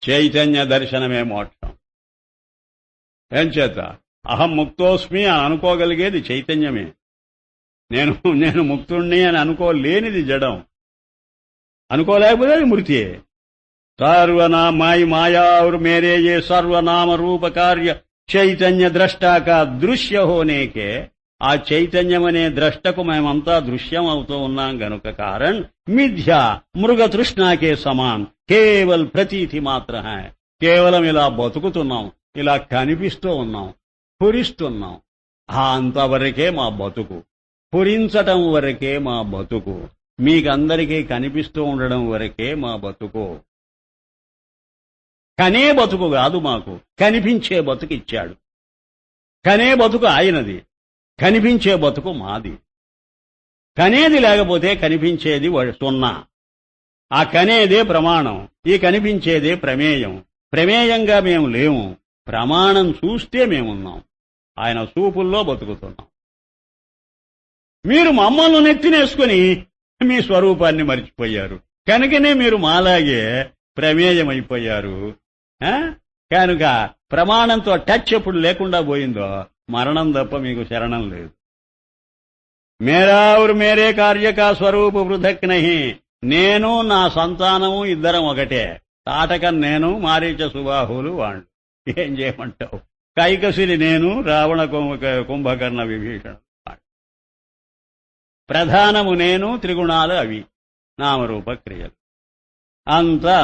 చైతన్య దర్శనమే మోక్షం. ఏం చేత అహం ముక్తోస్మి అని అనుకోగలిగేది చైతన్యమే. నేను ముక్తుణ్ణి అని అనుకోలేనిది జడం. అనుకోలేకపోతే అది మృతియే. माया और मेरे ये सर्वनाम रूप कार्य చైతన్య ద్రష్టాక దృశ్య హోనేకే ఆ చైతన్యమనే ద్రష్టకు మేమంతా దృశ్యం అవుతూ ఉన్నాం గనుక కారణ్ మిథ్యా మృగ తృష్ణాకే సమాన్ కేవల్ ప్రతీతి మాత్ర హై. కేవలం ఇలా బతుకుతున్నాం, ఇలా కనిపిస్తూ ఉన్నాం, పురిస్తున్నాం. అంతవరకే మా బతుకు, పురించటం వరకే మా బతుకు, మీకందరికీ కనిపిస్తూ ఉండడం వరకే మా బతుకు. కనే బతుకు కాదు, మాకు కనిపించే బతుకు ఇచ్చాడు. కనే బతుకు ఆయనది, కనిపించే బతుకు మాది. కనేది లేకపోతే కనిపించేది సున్నా. ఆ కనేదే ప్రమాణం, ఈ కనిపించేదే ప్రమేయం. ప్రమేయంగా మేము లేము, ప్రమాణం చూస్తే మేమున్నాం. ఆయన చూపుల్లో బతుకుతున్నాం. మీరు మమ్మల్ని నెత్తినేసుకుని మీ స్వరూపాన్ని మరిచిపోయారు కనుకనే మీరు మాలాగే ప్రమేయమైపోయారు. కనుక ప్రమాణంతో టచ్ ఎప్పుడు లేకుండా పోయిందో మరణం తప్ప మీకు శరణం లేదు. మేరా ఔర్ మేరే కార్యకా స్వరూప పృథక్ నహి. నేను నా సంతానము ఇద్దరం ఒకటే. తాటకం నేను, మారీచ సుబాహులు వాళ్ళు. ఏం చేయమంటావు? కైకసిరి నేను, రావణ కుంభకర్ణ విభీషణ. ప్రధానము నేను, త్రిగుణాలు అవి, నామరూప క్రియలు అంతా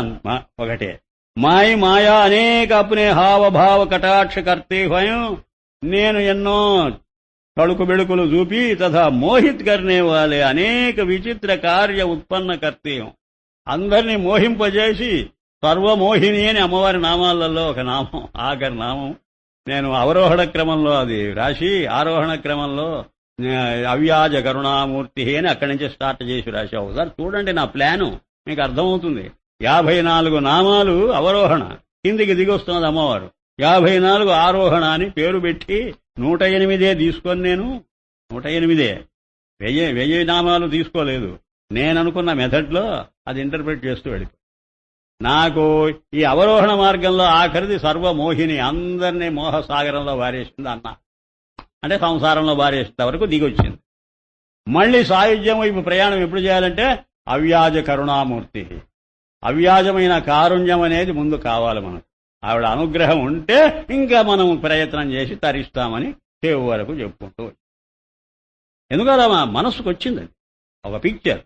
ఒకటే. మాయి మాయా అనేక అప్నే హావ భావ కటాక్ష కర్తే హోయం. నేను ఎన్నో తళుకు బెళుకులు చూపి తథా మోహిత్ కర్నే వాలే అనేక విచిత్ర కార్య ఉత్పన్న కర్తే హోం. అందరినీ మోహింపజేసి సర్వమోహిని అని అమ్మవారి నామాలలో ఒక నామం, ఆఖరి నామం. నేను అవరోహణ క్రమంలో అది రాసి ఆరోహణ క్రమంలో అవ్యాజ కరుణామూర్తి అని అక్కడి నుంచి స్టార్ట్ చేసి రాశావు. ఒకసారి చూడండి నా ప్లాను, మీకు అర్థమవుతుంది. 54 నామాలు అవరోహణ, కిందికి దిగొస్తున్నది అమ్మవారు. 54 ఆరోహణ అని పేరు పెట్టి 108 తీసుకొని నేను 108 1000 నామాలు తీసుకోలేదు. నేననుకున్న మెథడ్లో అది ఇంటర్ప్రిట్ చేస్తూ వెళ్ళిపో. నాకు ఈ అవరోహణ మార్గంలో ఆఖరిది సర్వమోహిని, అందరినీ మోహసాగరంలో వారేసింది అన్న, అంటే సంసారంలో వారేసేంత వరకు దిగొచ్చింది. మళ్లీ సాయుధ్యం వైపు ప్రయాణం ఎప్పుడు చేయాలంటే అవ్యాజ కరుణామూర్తి, అవ్యాజమైన కారుణ్యం అనేది ముందు కావాలి మనకు. ఆవిడ అనుగ్రహం ఉంటే ఇంకా మనం ప్రయత్నం చేసి తరిస్తామని చేవు వరకు చెప్పుకుంటూ. ఎందుకలా మా మనస్సుకు వచ్చింది ఒక పిక్చర్.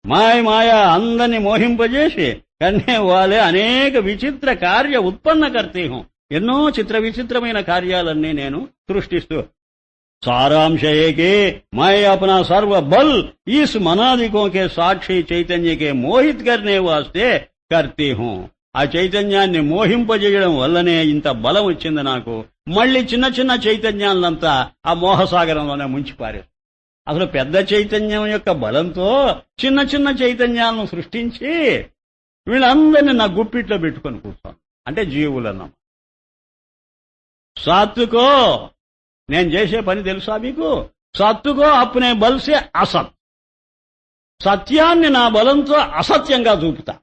మాయా అందరినీ మోహింపజేసి కన్నే వాళ్ళే అనేక విచిత్ర కార్య ఉత్పన్న కర్తీహం. ఎన్నో చిత్ర విచిత్రమైన కార్యాలన్నీ నేను సృష్టిస్తూ. सारांश ये कि मैं अपना सर्व बल इस मनादिकों के साक्षी चैतन्य के मोहित करने वास्ते करती हूँ. ఆ చైతన్యాన్ని మోహింపజేయడం వల్లనే ఇంత బలం వచ్చింది నాకు. మళ్లీ చిన్న చిన్న చైతన్యాలంతా ఆ మోహసాగరంలోనే ముంచిపారేరు. అసలు పెద్ద చైతన్యం యొక్క బలంతో చిన్న చిన్న చైతన్యాలను సృష్టించి వీళ్ళందరినీ నా గుప్పిట్లో పెట్టుకొని కూర్చోను. అంటే జీవులన్నాం. సాత్వికో, నేను చేసే పని తెలుసా మీకు? సత్తుకో అప్నే బల్సే అసత్. సత్యాన్ని నా బలంతో అసత్యంగా చూపుతా.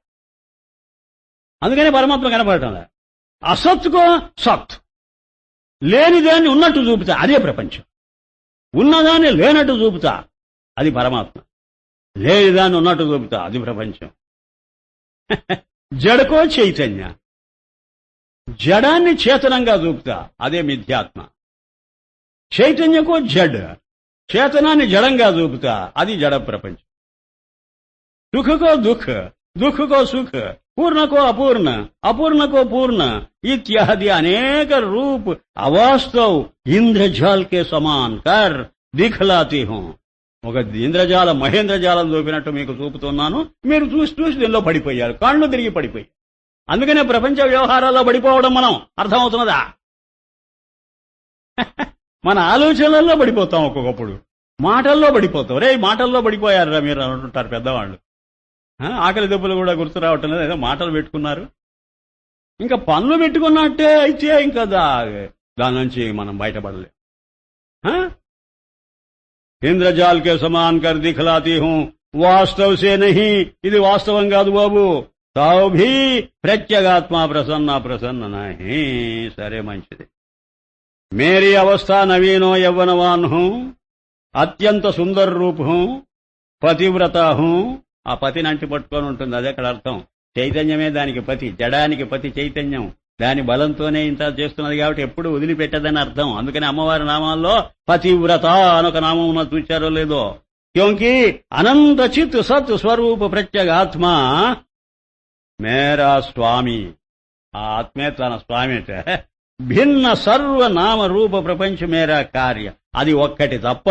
అందుకనే పరమాత్మ కనపడటం లేదు. అసత్తుకో సత్, లేనిదాన్ని ఉన్నట్టు చూపుతా, అదే ప్రపంచం. ఉన్నదాన్ని లేనట్టు చూపుతా, అది పరమాత్మ. లేనిదాన్ని ఉన్నట్టు చూపుతా, అది ప్రపంచం. జడకో చైతన్య, జడాన్ని చేతనంగా చూపుతా, అదే మిథ్యాత్మ. చైతన్యకో జడ్, చేతనాన్ని జడంగా చూపుతా, అది జడ ప్రపంచం. సుఖకో దుఃఖ, దుఃఖకో సుఖ, పూర్ణకో అపూర్ణ, అపూర్ణకో పూర్ణ ఇత్యాది అనేక రూప్ అవాస్తవ్ ఇంద్రజాల్ కే సమాన్ కర్ దిఖలాతి హూ. ఒక ఇంద్రజాల మహేంద్రజాలం చూపినట్టు మీకు చూపుతున్నాను. మీరు చూసి చూసి దీనిలో పడిపోయారు, కాళ్ళు తిరిగి పడిపోయారు. అందుకనే ప్రపంచ వ్యవహారాల్లో పడిపోవడం మనం అర్థమవుతున్నదా? మన ఆలోచనల్లో పడిపోతాం, ఒక్కొక్కప్పుడు మాటల్లో పడిపోతాం. రే మాటల్లో పడిపోయారా మీరు అంటుంటారు పెద్దవాళ్ళు. ఆకలి దెబ్బలు కూడా గుర్తు రావటం లేదు, ఏదో మాటలు పెట్టుకున్నారు. ఇంకా పనులు పెట్టుకున్నట్టే అయితే ఇంకా దాని నుంచి మనం బయటపడలేం. ఇంద్రజాల్ కే సమాన్ కర్ దిఖలాతి హూ వాస్తవ్ సే నహీ. ఇది వాస్తవం కాదు బాబు, తౌభీ ప్రత్యేగాత్మ ప్రసన్న ప్రసన్న నహి. సరే, మంచిది. మేరీ అవస్థ నవీనో యవ్వనవాన్ హూ, అత్యంత సుందర రూప్ హూ, పతివ్రత హూ. ఆ పతిని అంటి పట్టుకొని ఉంటుంది, అదే అక్కడ అర్థం. చైతన్యమే దానికి పతి, జడానికి పతి చైతన్యం. దాని బలంతోనే ఇంత చేస్తున్నది కాబట్టి ఎప్పుడు వదిలిపెట్టదని అర్థం. అందుకని అమ్మవారి నామాల్లో పతివ్రత అనొక నామం ఉన్నది, చూచారో లేదో. క్యోంకి అనంత చిత్ సత్ స్వరూప ప్రత్యేగాత్మ మేరా స్వామి. ఆ ఆత్మే తన స్వామి. భిన్న సర్వ నామ రూప ప్రపంచ మేరా కార్య. అది ఒక్కటి తప్ప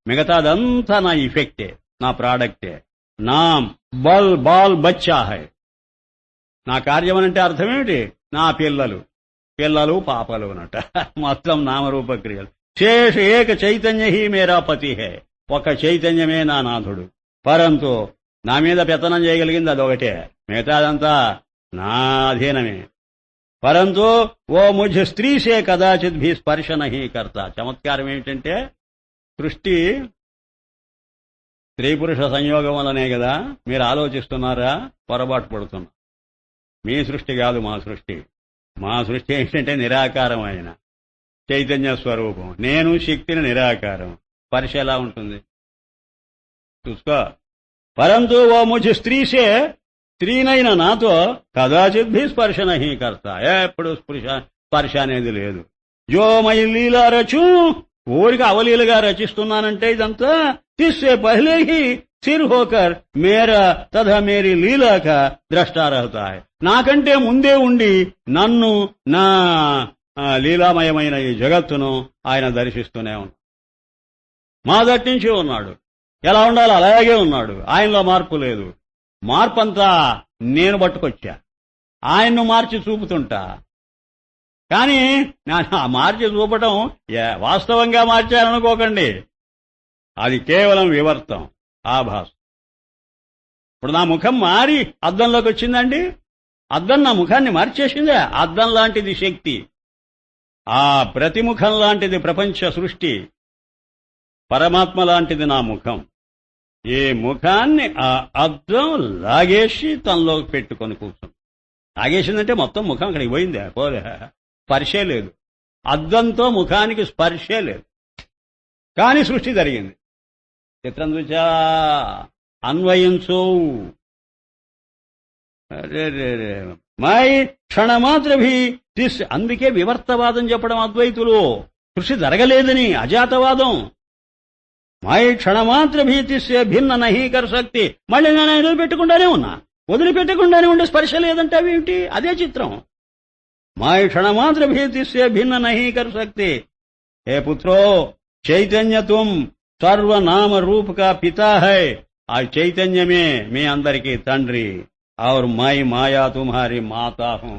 మిగతాదంతా నా ఇఫెక్టే, నా ప్రాడక్టే. నామ్ బల్ బాల్ బచ్చా హై. నా కార్యం అంటే అర్థమేమిటి? నా పిల్లలు పాపలు అన్నట. మొత్తం నామరూప క్రియలు. శేష ఏక చైతన్య హీ మేరా పతి హే. ఒక చైతన్యమే నా నాథుడు. పరంతు నా మీద పెత్తనం చేయగలిగింది అదొకటే, మిగతాదంతా నా అధీనమే. పరంతు ఓ ముझ స్త్రీ సే కదాచిత్ భీ స్పర్శ నహీ కర్తా. చమత్కారం ఏమిటంటే, సృష్టి స్త్రీ పురుష సంయోగం వల్లనే కదా. మీరు ఆలోచిస్తున్నారా? పొరపాటు పడుతున్నా. మీ సృష్టి కాదు మా సృష్టి. మా సృష్టి ఏంటంటే నిరాకారం అయిన చైతన్య స్వరూపం. నేను శక్తిని నిరాకారం. స్పర్శ ఎలా ఉంటుంది చూసుకో. పరంతు ఓ ముझ స్త్రీసే, స్త్రీనైన నాతో కదాచిత్ భీ స్పర్శ నహీ కర్తా. ఎప్పుడు స్పర్శ అనేది లేదు. జో మై లీలా రచూ, ఊరికి అవలీలుగా రచిస్తున్నానంటే ఇదంతా తిస్సే పహలే హీ సిర్ హోకర్ మేరా తథా మేరీ లీలా కా ద్రష్టా రహతా హై. నాకంటే ముందే ఉండి నన్ను, నా లీలామయమైన ఈ జగత్తును ఆయన దర్శిస్తూనే ఉన్నాడు. మొదటి నుంచి ఉన్నాడు. ఎలా ఉండాలో అలాగే ఉన్నాడు. ఆయనలో మార్పు లేదు. మార్పంతా నేను పట్టుకొచ్చా. ఆయన్ను మార్చి చూపుతుంటా. కానీ ఆ మార్చి చూపటం వాస్తవంగా మార్చారనుకోకండి. అది కేవలం వివర్తం, ఆభాసం. ఇప్పుడు నా ముఖం మారి అద్దంలోకి వచ్చిందండి. అద్దం నా ముఖాన్ని మార్చేసిందే. అద్దం లాంటిది శక్తి. ఆ ప్రతిముఖం లాంటిది ప్రపంచ సృష్టి. పరమాత్మ లాంటిది నా ముఖం. ఈ ముఖాన్ని ఆ అద్దం లాగేసి తనలోకి పెట్టుకొని కూర్చుంది. లాగేసిందంటే మొత్తం ముఖం అక్కడికి పోయిందే, పోలే. స్పర్శే లేదు. అద్దంతో ముఖానికి స్పర్శే లేదు. కానీ సృష్టి జరిగింది. చిత్రం చూచా, అన్వయించు. మై క్షణమాత్ర భీ తిస్. అందుకే వివర్తవాదం చెప్పడం అద్వైతులు. సృష్టి జరగలేదని అజాతవాదం. మై క్షణమాత్ర భీ తిస్సే భిన్న నహీ కర్ శక్తి. మళ్ళీ నేను వదిలిపెట్టకుండానే ఉన్నా. వదిలిపెట్టకుండానే ఉండే స్పర్శ లేదంటే అవేమిటి? అదే చిత్రం. మై క్షణమాత్ర భీ తిస్సే భిన్న నహీ కర్ శక్తి. హే పుత్రో చైతన్య తుమ్ సర్వనామ రూప కా పితా హై. ఆ చైతన్యమే మీ అందరికీ తండ్రి. और मैं माया तुम्हारी माता हूं.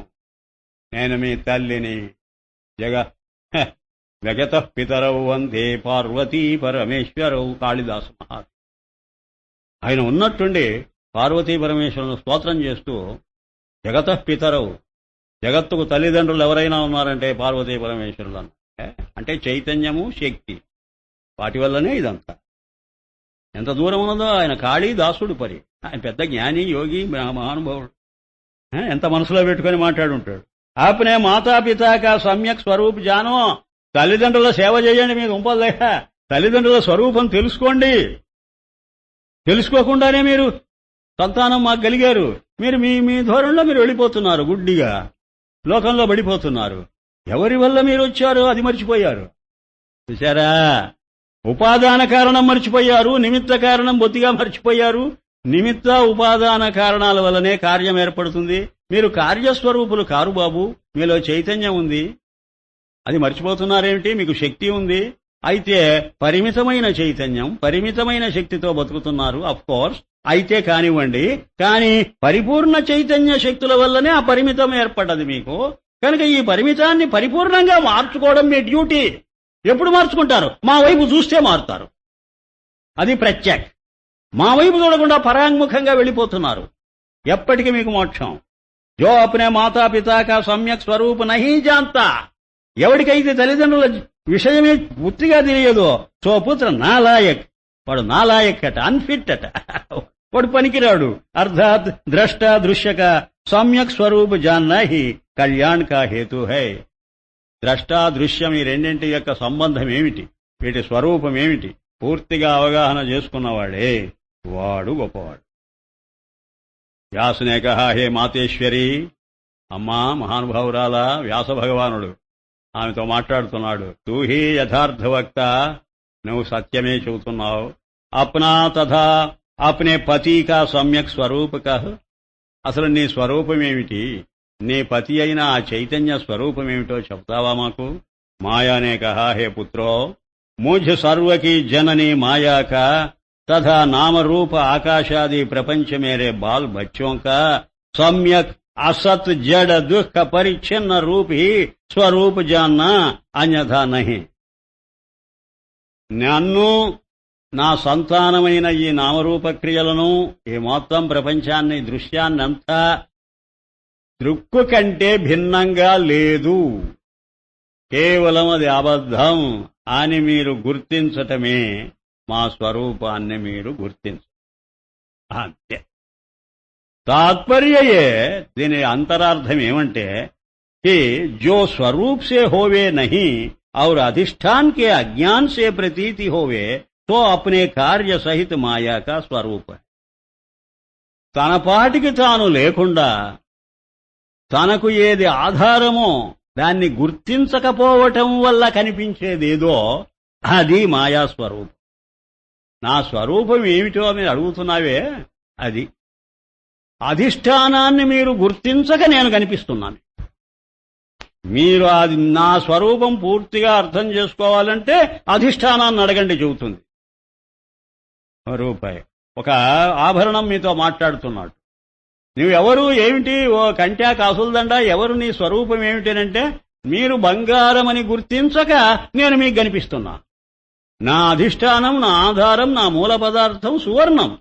నేను మీ తల్లిని. జగత పితరౌ వందే పార్వతీ పరమేశ్వరౌ. కాళిదాసు మహారాజు ఆయన ఉన్నట్టుండి పార్వతీ పరమేశ్వరులను స్తోత్రం చేస్తూ జగత పితరౌ, జగత్తుకు తల్లిదండ్రులు ఎవరైనా ఉన్నారంటే పార్వతీ పరమేశ్వరులు. అంటే చైతన్యము, శక్తి, వాటి వల్లనే ఇదంతా. ఎంత దూరం ఉన్నదో ఆయన కాళీదాసుడు పరి. ఆయన పెద్ద జ్ఞాని, యోగి, మహానుభావుడు. ఎంత మనసులో పెట్టుకుని మాట్లాడుంటాడు. ఆపనే మాతాపితాక సమ్యక్ స్వరూప్ జానో. తల్లిదండ్రుల సేవ చేయండి. మీరు ఉంపలేక తల్లిదండ్రుల స్వరూపం తెలుసుకోండి. తెలుసుకోకుండానే మీరు సంతానం మాకు కలిగారు. మీరు మీ ధోరణిలో మీరు వెళ్ళిపోతున్నారు. గుడ్డిగా లోకంలో పడిపోతున్నారు. ఎవరి వల్ల మీరు వచ్చారో అది మర్చిపోయారు. చూశారా? ఉపాదాన కారణం మర్చిపోయారు. నిమిత్త కారణం బొత్తిగా మర్చిపోయారు. నిమిత్త ఉపాదాన కారణాల వల్లనే కార్యం ఏర్పడుతుంది. మీరు కార్యస్వరూపులు కారు బాబు. మీలో చైతన్యం ఉంది. అది మర్చిపోతున్నారేమిటి? మీకు శక్తి ఉంది. అయితే పరిమితమైన చైతన్యం, పరిమితమైన శక్తితో బతుకుతున్నారు. అఫ్ కోర్స్ అయితే కానివ్వండి. కానీ పరిపూర్ణ చైతన్య శక్తుల వల్లనే ఆ పరిమితం ఏర్పడ్డది మీకు. కనుక ఈ పరిమితాన్ని పరిపూర్ణంగా మార్చుకోవడం మీ డ్యూటీ. ఎప్పుడు మార్చుకుంటారు? మా వైపు చూస్తే మారుతారు. అది ప్రత్యేక్. మా వైపు చూడకుండా పరాంగుముఖంగా వెళ్ళిపోతున్నారు. ఎప్పటికీ మీకు మోక్షం. జో అప్నే మాతాపితా కా సమ్యక్ స్వరూప్ నహీ జాంతా. ఎవడికైతే తల్లిదండ్రుల విషయమే పూర్తిగా తెలియదో సో పుత్ర నాలాయక్. వాడు నాలాయక్ అట, అన్ఫిట్ అట. వాడు పనికిరాడు. అర్థాత్ ద్రష్ట దృశ్యక సమ్యక్ స్వరూప్ జాన్నా హి కళ్యాణ్ కా హేతు హై. ద్రష్టా దృశ్యం ఈ రెండింటి యొక్క సంబంధం ఏమిటి, వీటి స్వరూపం ఏమిటి పూర్తిగా అవగాహన చేసుకున్నవాడే వాడు గొప్పవాడు. వ్యాసునే కహా హే మాతేశ్వరి, అమ్మా మహానుభావురాలా వ్యాస భగవానుడు ఆమెతో మాట్లాడుతున్నాడు. తూహి యథార్థవక్త, నువ్వు సత్యమే చెబుతున్నావు. అప్నా తథా అప్నే పతి కా సమ్యక్ స్వరూప కహ్, అసలు నీ స్వరూపమేమిటి, నీ పతి అయిన ఆ చైతన్య స్వరూపమేమిటో చెప్తావా మాకు. మాయానే కహా హే పుత్రో, ముఝ సర్వకి జనని మాయా కా तथा नाम रूप आकाशादि प्रपंच मेरे बाल बच्चों का सम्यक असत जड़ दुख परिच्छिन्न रूप ही स्वरूप जानना अन्यथा नहीं. నన్ను నా సంతానమైన ఈ నామరూప క్రియలను ఈ మొత్తం ప్రపంచాన్ని దృశ్యాన్నంతా దృక్కు కంటే భిన్నంగా లేదు, కేవలం అది అబద్ధం అని మీరు గుర్తించటమే మా స్వరూపాన్ని మీరు గుర్తించ. అంతే. तात्पर्य దీని अंतरार्थम ఏమంటే कि जो स्वरूप से होवे नहीं और अधिष्ठान के अज्ञान से प्रतीति होवे तो अपने कार्य सहित माया का स्वरूप है. తన పాటికి తాను లేకుండా తనకు ఏది ఆధారమో దాన్ని గుర్తించకపోవటం వల్ల కనిపించేదేదో అది మాయా స్వరూపం. నా స్వరూపం ఏమిటో మీరు అడుగుతున్నావే, అది అధిష్టానాన్ని మీరు గుర్తించక నేను కనిపిస్తున్నాను. మీరు అది నా స్వరూపం పూర్తిగా అర్థం చేసుకోవాలంటే అధిష్టానాన్ని అడగండి చెబుతుంది. రూపాయి ఒక ఆభరణం మీతో మాట్లాడుతున్నాడు. నువ్వెవరు, ఏమిటి, ఓ కంట్యా కాసులదండ, ఎవరు, నీ స్వరూపం ఏమిటనంటే మీరు బంగారమని గుర్తించక నేను మీకు కనిపిస్తున్నా. నా అధిష్టానం, నా ఆధారం, నా మూల పదార్థం సువర్ణం.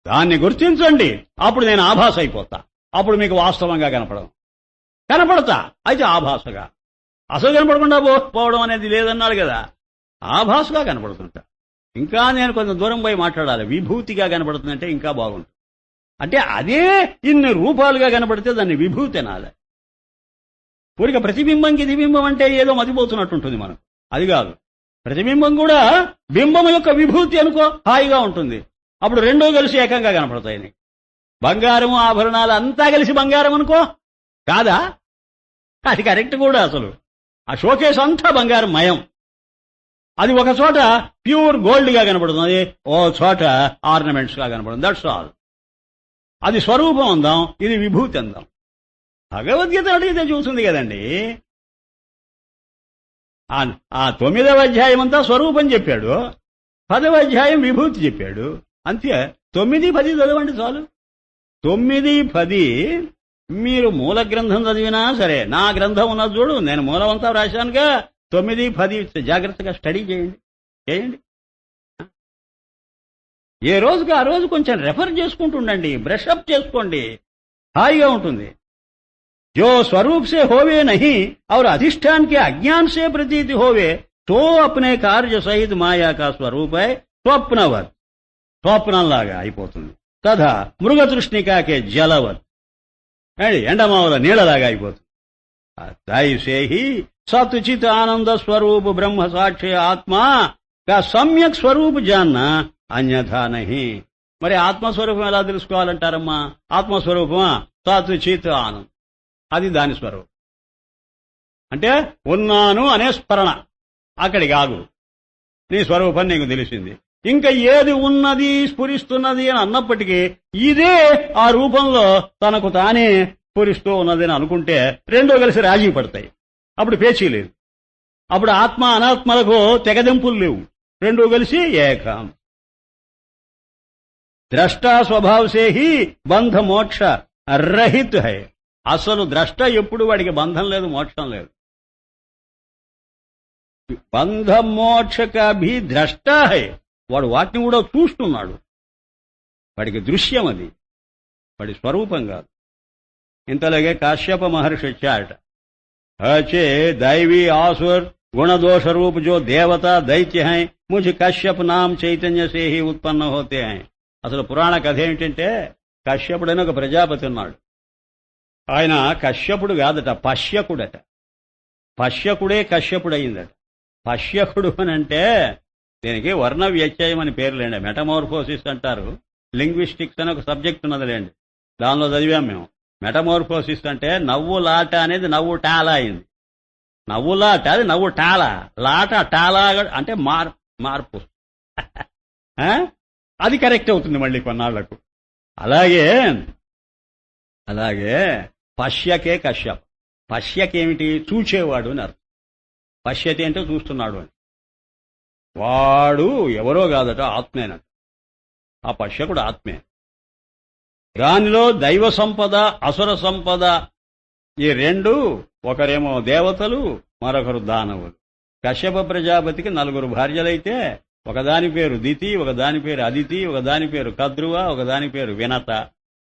దాన్ని గుర్తించండి, అప్పుడు నేను ఆభాస అయిపోతా. అప్పుడు మీకు వాస్తవంగా కనపడతా. అయితే ఆభాసగా, అసలు కనపడకుండా పోవడం అనేది లేదన్నాడు కదా, ఆభాసగా కనపడుతుంటా. ఇంకా నేను కొంచెం దూరం పోయి మాట్లాడాలి. విభూతిగా కనపడుతుందంటే ఇంకా బాగుంటుంది. అంటే అదే ఇన్ని రూపాలుగా కనపడితే దాన్ని విభూతి అనాలి. పూరిక ప్రతిబింబంకి ఇది బింబం అంటే ఏదో మతిపోతున్నట్టుంటుంది మనకు. అది కాదు. ప్రతిబింబం కూడా బింబం యొక్క విభూతి అనుకో, హాయిగా ఉంటుంది. అప్పుడు రెండో కలిసి ఏకంగా కనపడతాయి. బంగారము ఆభరణాలు అంతా కలిసి బంగారం అనుకో, కాదా? అది కరెక్ట్ కూడా. అసలు ఆ షోకేస్ అంతా బంగారం మయం. అది ఒక చోట ప్యూర్ గోల్డ్ గా కనపడుతుంది, ఓ చోట ఆర్నమెంట్స్ గా కనపడుతుంది. That's all. అది స్వరూపం అందాం, ఇది విభూతి అందాం. భగవద్గీత అడిగితే చూస్తుంది కదండి. ఆ 9వ అధ్యాయం అంతా స్వరూపం చెప్పాడు, 10వ అధ్యాయం విభూతి చెప్పాడు. అంతే. 9, 10 చదవండి చాలు. 9, 10 మీరు మూల గ్రంథం చదివినా సరే, నా గ్రంథం ఉన్నది చూడు, నేను మూలమంతా రాశానుగా. 9, 10 జాగ్రత్తగా స్టడీ చేయండి. ఏ రోజుకి ఆ రోజు కొంచెం రెఫర్ చేసుకుంటుండండి, బ్రషప్ చేసుకోండి, హాయిగా ఉంటుంది. जो स्वरूप से होवे नहीं और अधिष्ठान के अज्ञान से प्रतीति होवे तो अपने कार्य सहित माया का स्वरूप है स्वप्नवत. స్వప్నంలాగా అయిపోతుంది. తథా మృగతృష్ణికాకే జలవత్, ఎండమావుల నీళ్ళలాగా అయిపోతుంది. దైసే హి సత్చిత్ ఆనంద స్వరూప్ బ్రహ్మ సాక్షి ఆత్మా కా సమ్యక్ స్వరూప్ జాన్నా అన్యథా నహి. మరి ఆత్మస్వరూపం ఎలా తెలుసుకోవాలంటారమ్మా? ఆత్మస్వరూపమా? సత్చిత్ ఆనంద్, అది దాని స్వరూపం. అంటే ఉన్నాను అనే స్మరణ, అక్కడికి ఆగు. నీ స్వరూపం నీకు తెలిసింది. ఇంకా ఏది ఉన్నది, స్ఫురిస్తున్నది అని అన్నప్పటికీ ఇదే ఆ రూపంలో తనకు తానే స్ఫురిస్తూ ఉన్నది అని అనుకుంటే రెండో కలిసి రాజీ పడతాయి. అప్పుడు పేచీ లేదు. అప్పుడు ఆత్మ అనాత్మలకు తెగదెంపులు లేవు. రెండో కలిసి ఏకం. ద్రష్టా స్వభావసే హి బంధ మోక్ష రహిత్ హై. అసలు ద్రష్ట ఎప్పుడు వాడికి బంధం లేదు, మోక్షం లేదు. బంధ మోక్ష కా భీ ద్రష్ట హై. వాడు వాటిని కూడా చూస్తున్నాడు. వాడికి దృశ్యం అది, వాడి స్వరూపం కాదు. ఇంతలాగే కాశ్యప మహర్షి వచ్చాట. అచే దైవీ ఆసుర్ गुणदोष रूप जो देवता दैत्य हैं मुझ कश्यप नाम चैतन्य से ही उत्पन्न होते हैं. అసలు పురాణ కథ ఏమిటంటే కశ్యపుడని ఒక ప్రజాపతి ఉన్నాడు. ఆయన కశ్యపుడు కాదట, పశ్యకుడట. పశ్యకుడే కశ్యపుడయిందట. పశ్యకుడు అని అంటే దీనికి వర్ణ వ్యత్యయం అని పేర్లేండి, మెటమోర్ఫోసిస్ అంటారు. లింగ్విస్టిక్స్ అని ఒక సబ్జెక్ట్ ఉన్నదిలేండి, దానిలో చదివాం మేము. మెటమోర్ఫోసిస్ అంటే నవ్వులాట అనేది నవ్వు టాలా అయింది. నవ్వులాట అది నవ్వు టాలా, లాట టాలా అంటే మార్పు. అది కరెక్ట్ అవుతుంది మళ్ళీ కొన్నాళ్లకు. అలాగే పశ్యకే కశ్యప్. పశ్యకేమిటి? చూచేవాడు అని అర్థం. పశ్యతి అంటే చూస్తున్నాడు అని. వాడు ఎవరో కాదట, ఆత్మేనట. ఆ పశ్యకుడు ఆత్మే. దానిలో దైవ సంపద, అసుర సంపద ఈ రెండు, ఒకరేమో దేవతలు, మరొకరు దానవులు. కశ్యప ప్రజాపతికి 4 భార్యలైతే ఒకదాని పేరు దితి, ఒకదాని పేరు అదితి, ఒకదాని పేరు కద్రువ, ఒకదాని పేరు వినత.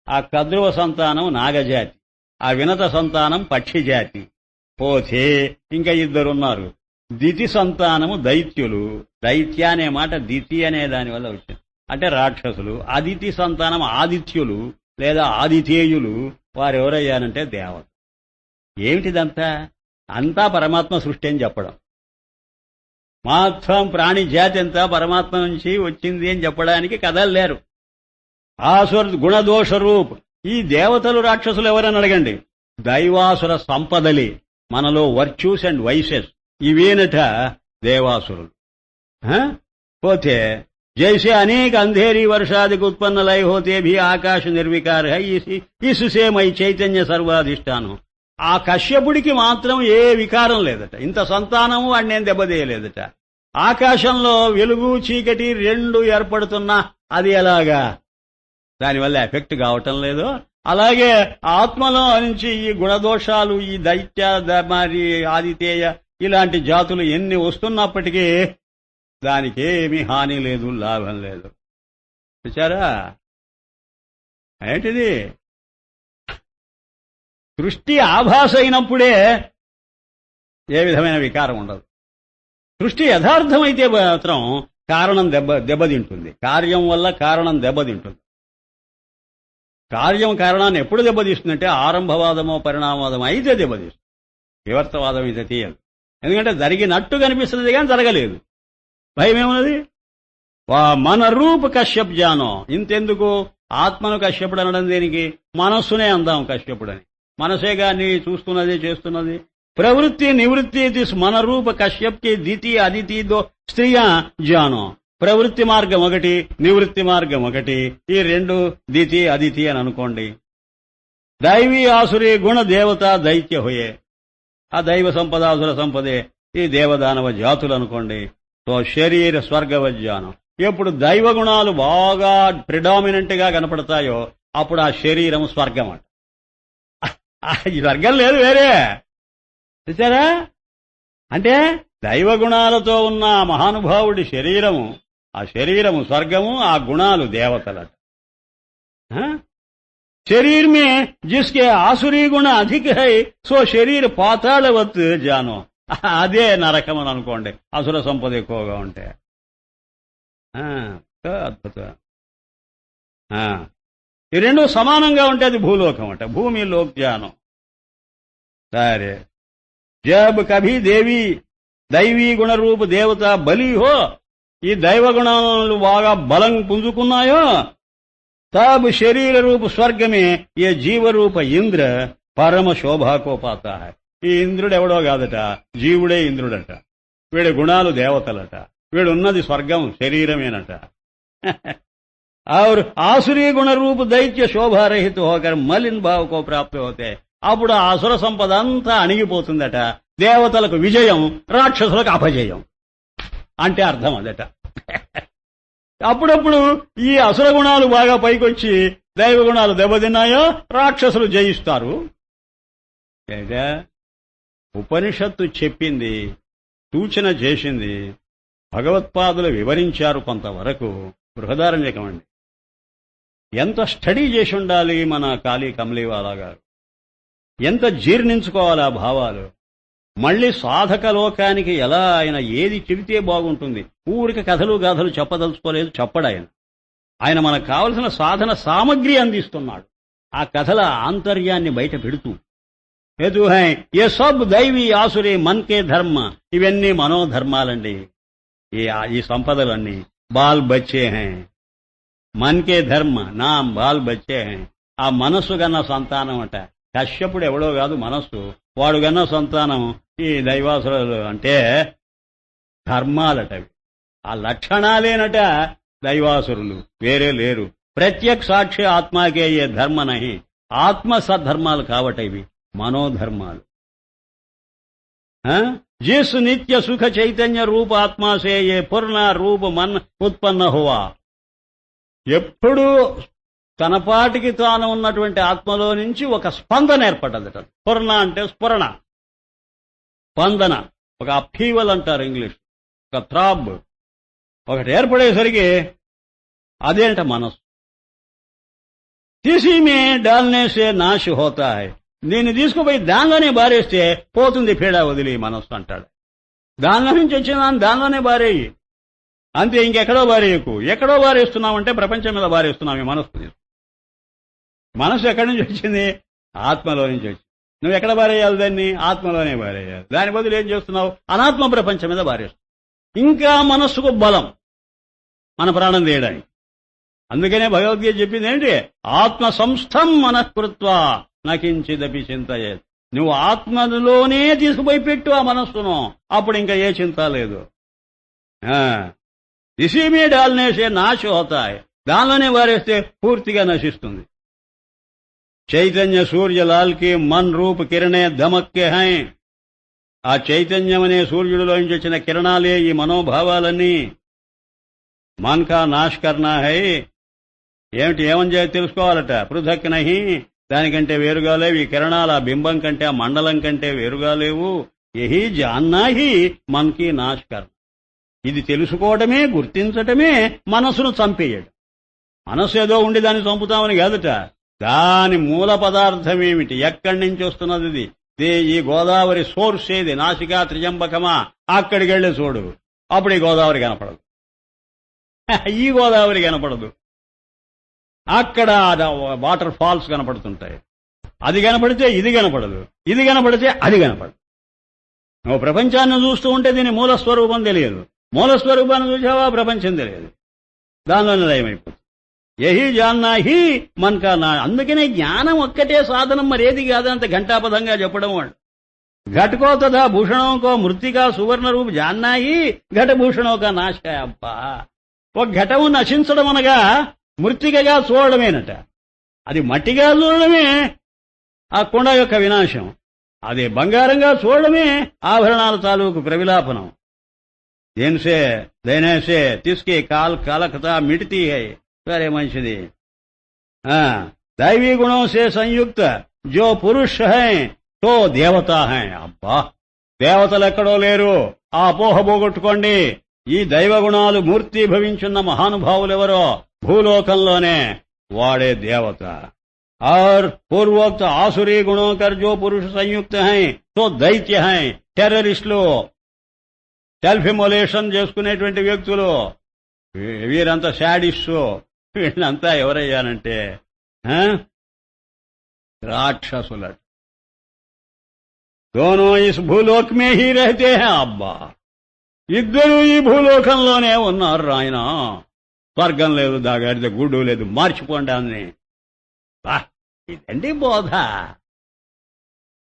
ఆ కద్రువ సంతానం నాగజాతి, ఆ వినత సంతానం పక్షి జాతి. పోతే ఇంకా 2 ఉన్నారు. దితి సంతానము దైత్యులు. దైత్య అనే మాట దితి అనే దాని వల్ల వచ్చింది, అంటే రాక్షసులు. అదితి సంతానం ఆదిత్యులు లేదా ఆదితేయులు. వారెవరయ్యారంటే దేవత. ఏమిటిదంతా? అంతా పరమాత్మ సృష్టి అని చెప్పడం. మొత్తం ప్రాణి జాతి అంతా పరమాత్మ నుంచి వచ్చింది అని చెప్పడానికి కథలు లేరు. ఆసుర గుణదోష రూప్. ఈ దేవతలు రాక్షసులు ఎవరని అడగండి, దైవాసుర సంపదలే. మనలో వర్చ్యూస్ అండ్ వైసెస్ ఇవేనట దేవాసురులు. పోతే जैसे अनेक अंधेरी वर्षादिक उत्पन्न लय होते भी आकाश निर्विकार है इससे मई చైతన్య సర్వాధిష్టానం. ఆ కశ్యపుడికి మాత్రం ఏ వికారం లేదట. ఇంత సంతానము వాడినేం దెబ్బతీయలేదట. ఆకాశంలో వెలుగు చీకటి 2 ఏర్పడుతున్నా అది ఎలాగా దానివల్ల ఎఫెక్ట్ కావటం లేదు. అలాగే ఆత్మలో నుంచి ఈ గుణదోషాలు, ఈ దైత్య మరి ఆదితేయ ఇలాంటి జాతులు ఎన్ని వస్తున్నప్పటికీ దానికి ఏమీ హాని లేదు, లాభం లేదు. చూచారా ఏంటిది? సృష్టి ఆభాస అయినప్పుడే ఏ విధమైన వికారం ఉండదు. సృష్టి యథార్థమైతే మాత్రం కారణం దెబ్బతింటుంది. కార్యం వల్ల కారణం దెబ్బతింటుంది. కార్యం కారణాన్ని ఎప్పుడు దెబ్బతీస్తుందంటే ఆరంభవాదమో పరిణామవాదమో అయితే దెబ్బతీస్తుంది. వివర్తవాదం అయితే తీయదు. ఎందుకంటే జరిగినట్టు కనిపిస్తుంది కానీ జరగలేదు. భయమేమున్నది? మన రూప కశ్యప్ జానో. ఇంతెందుకు ఆత్మను కశ్యపుడు అనడం దేనికి? మనస్సునే అందాం కశ్యపుడని. మనసేగా నీ చూస్తున్నది చేస్తున్నది. ప్రవృత్తి నివృత్తి మన రూప కశ్యప్కి దితి అదితి దో స్త్రీయ జానో. ప్రవృత్తి మార్గం ఒకటి, నివృత్తి మార్గం ఒకటి. ఈ 2 దితి అదితి అని అనుకోండి. దైవీ ఆసురీ గుణ దేవత దైత్య హోయే. ఆ దైవ సంపద అసుర సంపదే ఈ దేవదానవ జాతులు అనుకోండి. సో శరీర స్వర్గవజ్ఞానం. ఎప్పుడు దైవ గుణాలు బాగా ప్రిడామినెంట్ గా కనపడతాయో అప్పుడు ఆ శరీరం స్వర్గం అంట. ఈ స్వర్గం లేదు వేరే. చూసారా? అంటే దైవ గుణాలతో ఉన్న మహానుభావుడి శరీరము, ఆ శరీరము స్వర్గము, ఆ గుణాలు దేవతలట. शरीर में जिसके आसुरी गुण अधिक है सो शरीर పాతాళవత్ జానో. అదే నరకం అని అనుకోండి అసుర సంపద ఎక్కువగా ఉంటే. అద్భుతం. ఈ 2 సమానంగా ఉంటే అది భూలోకం అంట. భూమి లోక్ జానో. సరే, జబ్ కభీ దేవి దైవీ గుణ రూప దేవత బలి హో, ఈ దైవ గుణాలు బాగా బలం పుంజుకున్నాయో तब शरीर रूप स्वर्ग में ये जीव रूप इंद्र परम शोभा को पाता है. ఈ ఇంద్రుడు ఎవడో కాదట, జీవుడే ఇంద్రుడట. వీడి గుణాలు దేవతలట. వీడున్నది స్వర్గం శరీరమేనట. और आसुरी गुण रूप दैत्य शोभा रहित होकर मलिन भाव को प्राप्त होते. అప్పుడు ఆ అసుర సంపద అంతా అణిగిపోతుందట. దేవతలకు విజయం, రాక్షసులకు అపజయం అంటే అర్థం అదట. అప్పుడప్పుడు ఈ అసుర గుణాలు బాగా పైకొచ్చి దైవ గుణాలు దెబ్బతిన్నాయో రాక్షసులు జయిస్తారు. ఉపనిషత్తు చెప్పింది, సూచన చేసింది, భగవత్పాదులు వివరించారు కొంతవరకు. బృహదారణ్యకం అండి. ఎంత స్టడీ చేసి ఉండాలి మన కాళీ కమలీవాలా గారు. ఎంత జీర్ణించుకోవాలి ఆ భావాలు. మళ్లీ సాధక లోకానికి ఎలా ఆయన ఏది చెబితే బాగుంటుంది. ఊరికి కథలు గాథలు చెప్పదలుచుకోలేదు, చెప్పడాయన. ఆయన మనకు కావలసిన సాధన సామగ్రి అందిస్తున్నాడు. ఆ కథల ఆంతర్యాన్ని బయట పెడుతూ హేతు హై ఏ సబ్ దైవీ ఆసురి మన్కే ధర్మ, ఇవన్నీ మనోధర్మాలండి. ఈ సంపదలన్నీ బాల్ బచ్చే హై, మన్కే ధర్మ నామ్ బాల్ బచ్చే హై. ఆ మనస్సు గన్న సంతానం అట. కశ్యపుడు ఎవడో కాదు, మనస్సు వాడు గన్న సంతానం ఈ దైవాసురులు. అంటే ధర్మాలటవి, ఆ లక్షణాలేనట దైవాసురులు, వేరే లేరు. ప్రత్యక్ సాక్షి ఆత్మాకే ఏ ధర్మ నహి, ఆత్మ సద్ధర్మాలు కావట ఇవి మనోధర్మాలు. जिस नित्य सुख चैतन्य रूप आत्मा से ये पूर्ण रूप मन उत्पन्न हुआ. ఎప్పుడు తనపాటికి తాను ఉన్నటువంటి ఆత్మలో నుంచి ఒక స్పందన ఏర్పడ్డదట. పూర్ణ అంటే స్ఫురణ, స్పందన, ఒక అప్హీవల్ అంటారు ఇంగ్లీష్, ఒక థ్రాబ్ ఒకటి ఏర్పడేసరికి అదేంట మనసు. తీసి మే డాల్నే సే నాశ్ హోతా హై, దీన్ని తీసుకుపోయి దానిలోనే బారేస్తే పోతుంది పీడా వదిలి మనస్సు అంటాడు. దానిలో నుంచి వచ్చిన దానిలోనే బారేయి, అంతే, ఇంకెక్కడో బారేయకు. ఎక్కడో బారేస్తున్నామంటే ప్రపంచం మీద బారేస్తున్నాం. ఈ మనస్సు ఎక్కడి నుంచి వచ్చింది? ఆత్మలో నుంచి వచ్చింది. నువ్వు ఎక్కడ బారేయాలి దాన్ని? ఆత్మలోనే బారేయాలి. దాని బదులు ఏం చేస్తున్నావు? అనాత్మ ప్రపంచం మీద బారేస్తున్నావు. ఇంకా మనస్సుకు బలం మన ప్రాణం తీయడానికి. అందుకనే భగవద్గీత చెప్పింది ఏంటి? ఆత్మ సంస్థం మనఃకృత్వ నకించిదపి చింతయేత్. నువ్వు ఆత్మలోనే తీసుకుపోయి పెట్టు ఆ మనస్సును, అప్పుడు ఇంకా ఏ చింత లేదు. ఇసీ మే డాల్నేసే నాశ హోతాయ్, దానిలోనే వారేస్తే పూర్తిగా నశిస్తుంది. చైతన్య సూర్యలాల్కి మన్ రూప్ కిరణే ధమక్కే హై. ఆ చైతన్యం అనే సూర్యుడిలోంచి వచ్చిన కిరణాలే ఈ మనోభావాలన్నీ. మన్ కా నాశ్ కర్నా హై. ఏమని చేయాలి తెలుసుకోవాలట. పృథక్ నహి, దానికంటే వేరుగా లేవు ఈ కిరణాలు. ఆ బింబం కంటే, ఆ మండలం కంటే వేరుగా లేవు. యహీ జాన్నా హి మన్ కీ నాశ్ కర్నా. ఇది తెలుసుకోవటమే, గుర్తించటమే మనసును చంపేయడం. మనసు ఏదో ఉండి దాన్ని చంపుతామని కాదుట. దాని మూల పదార్థం ఏమిటి, ఎక్కడి నుంచి వస్తున్నది ఇది? ఈ గోదావరి సోర్స్ ఏది? నాసికా త్రిజంబకమా? అక్కడికి వెళ్ళి చూడు, అప్పుడు ఈ గోదావరి కనపడదు, ఈ గోదావరి కనపడదు. అక్కడ వాటర్ ఫాల్స్ కనపడుతుంటాయి. అది కనపడితే ఇది కనపడదు, ఇది కనపడితే అది కనపడదు. నువ్వు ప్రపంచాన్ని చూస్తూ ఉంటే దీని మూలస్వరూపం తెలియదు. మూలస్వరూపాన్ని చూసావా ప్రపంచం తెలియదు, దానిలోనే లయమైపోతుంది. యహీ జాన్నా హీ మన్కా నా. అందుకనే జ్ఞానం ఒక్కటే సాధనం, మరేది కాదంత ఘంటాపదంగా చెప్పడం. వాళ్ళు ఘటకో తథా భూషణోకో మృత్తికా సువర్ణ రూపు జాన్నా హీ ఘటభూషణోక నాశ. అబ్బా, ఒక ఘటము నశించడం అనగా మృత్తికగా చూడడమేనట. అది మట్టిగా చూడడమే ఆ కొండ యొక్క వినాశం. అది బంగారంగా చూడడమే ఆభరణాల తాలూకు ప్రవిలాపనం. దేనిసే దైనేసే తీసుకే కాలకతా మిటితీ హై. సరే, మంచిది. దైవీ గుణం సే సంయుక్త జో పురుష హై తో దేవతా హై. అబ్బా, దేవతలు ఎక్కడో లేరు, ఆ అపోహ పోగొట్టుకోండి. ఈ దైవ గుణాలు మూర్తి భవించున్న మహానుభావులెవరో భూలోకంలోనే వాడే దేవత. और पूर्वोक्त आसुरी गुणों कर जो पुरुष संयुक्त हैं तो दैत्य हैं. టెర్రరిస్టులు, సెల్ఫ్ ఇమోలేషన్ చేసుకునేటువంటి వ్యక్తులు, వీరంతా శాడిస్టు. వీళ్ళంతా ఎవరయ్యానంటే రాక్షసులు. Dono is భూలోక్ May he రహతే high. అబ్బా, ఇద్దరు ఈ భూలోకంలోనే ఉన్నారు రాయన. స్వర్గం లేదు, దాగాడితే గుడ్డు లేదు, మార్చిపోండి అని. ఇదండి బోధ.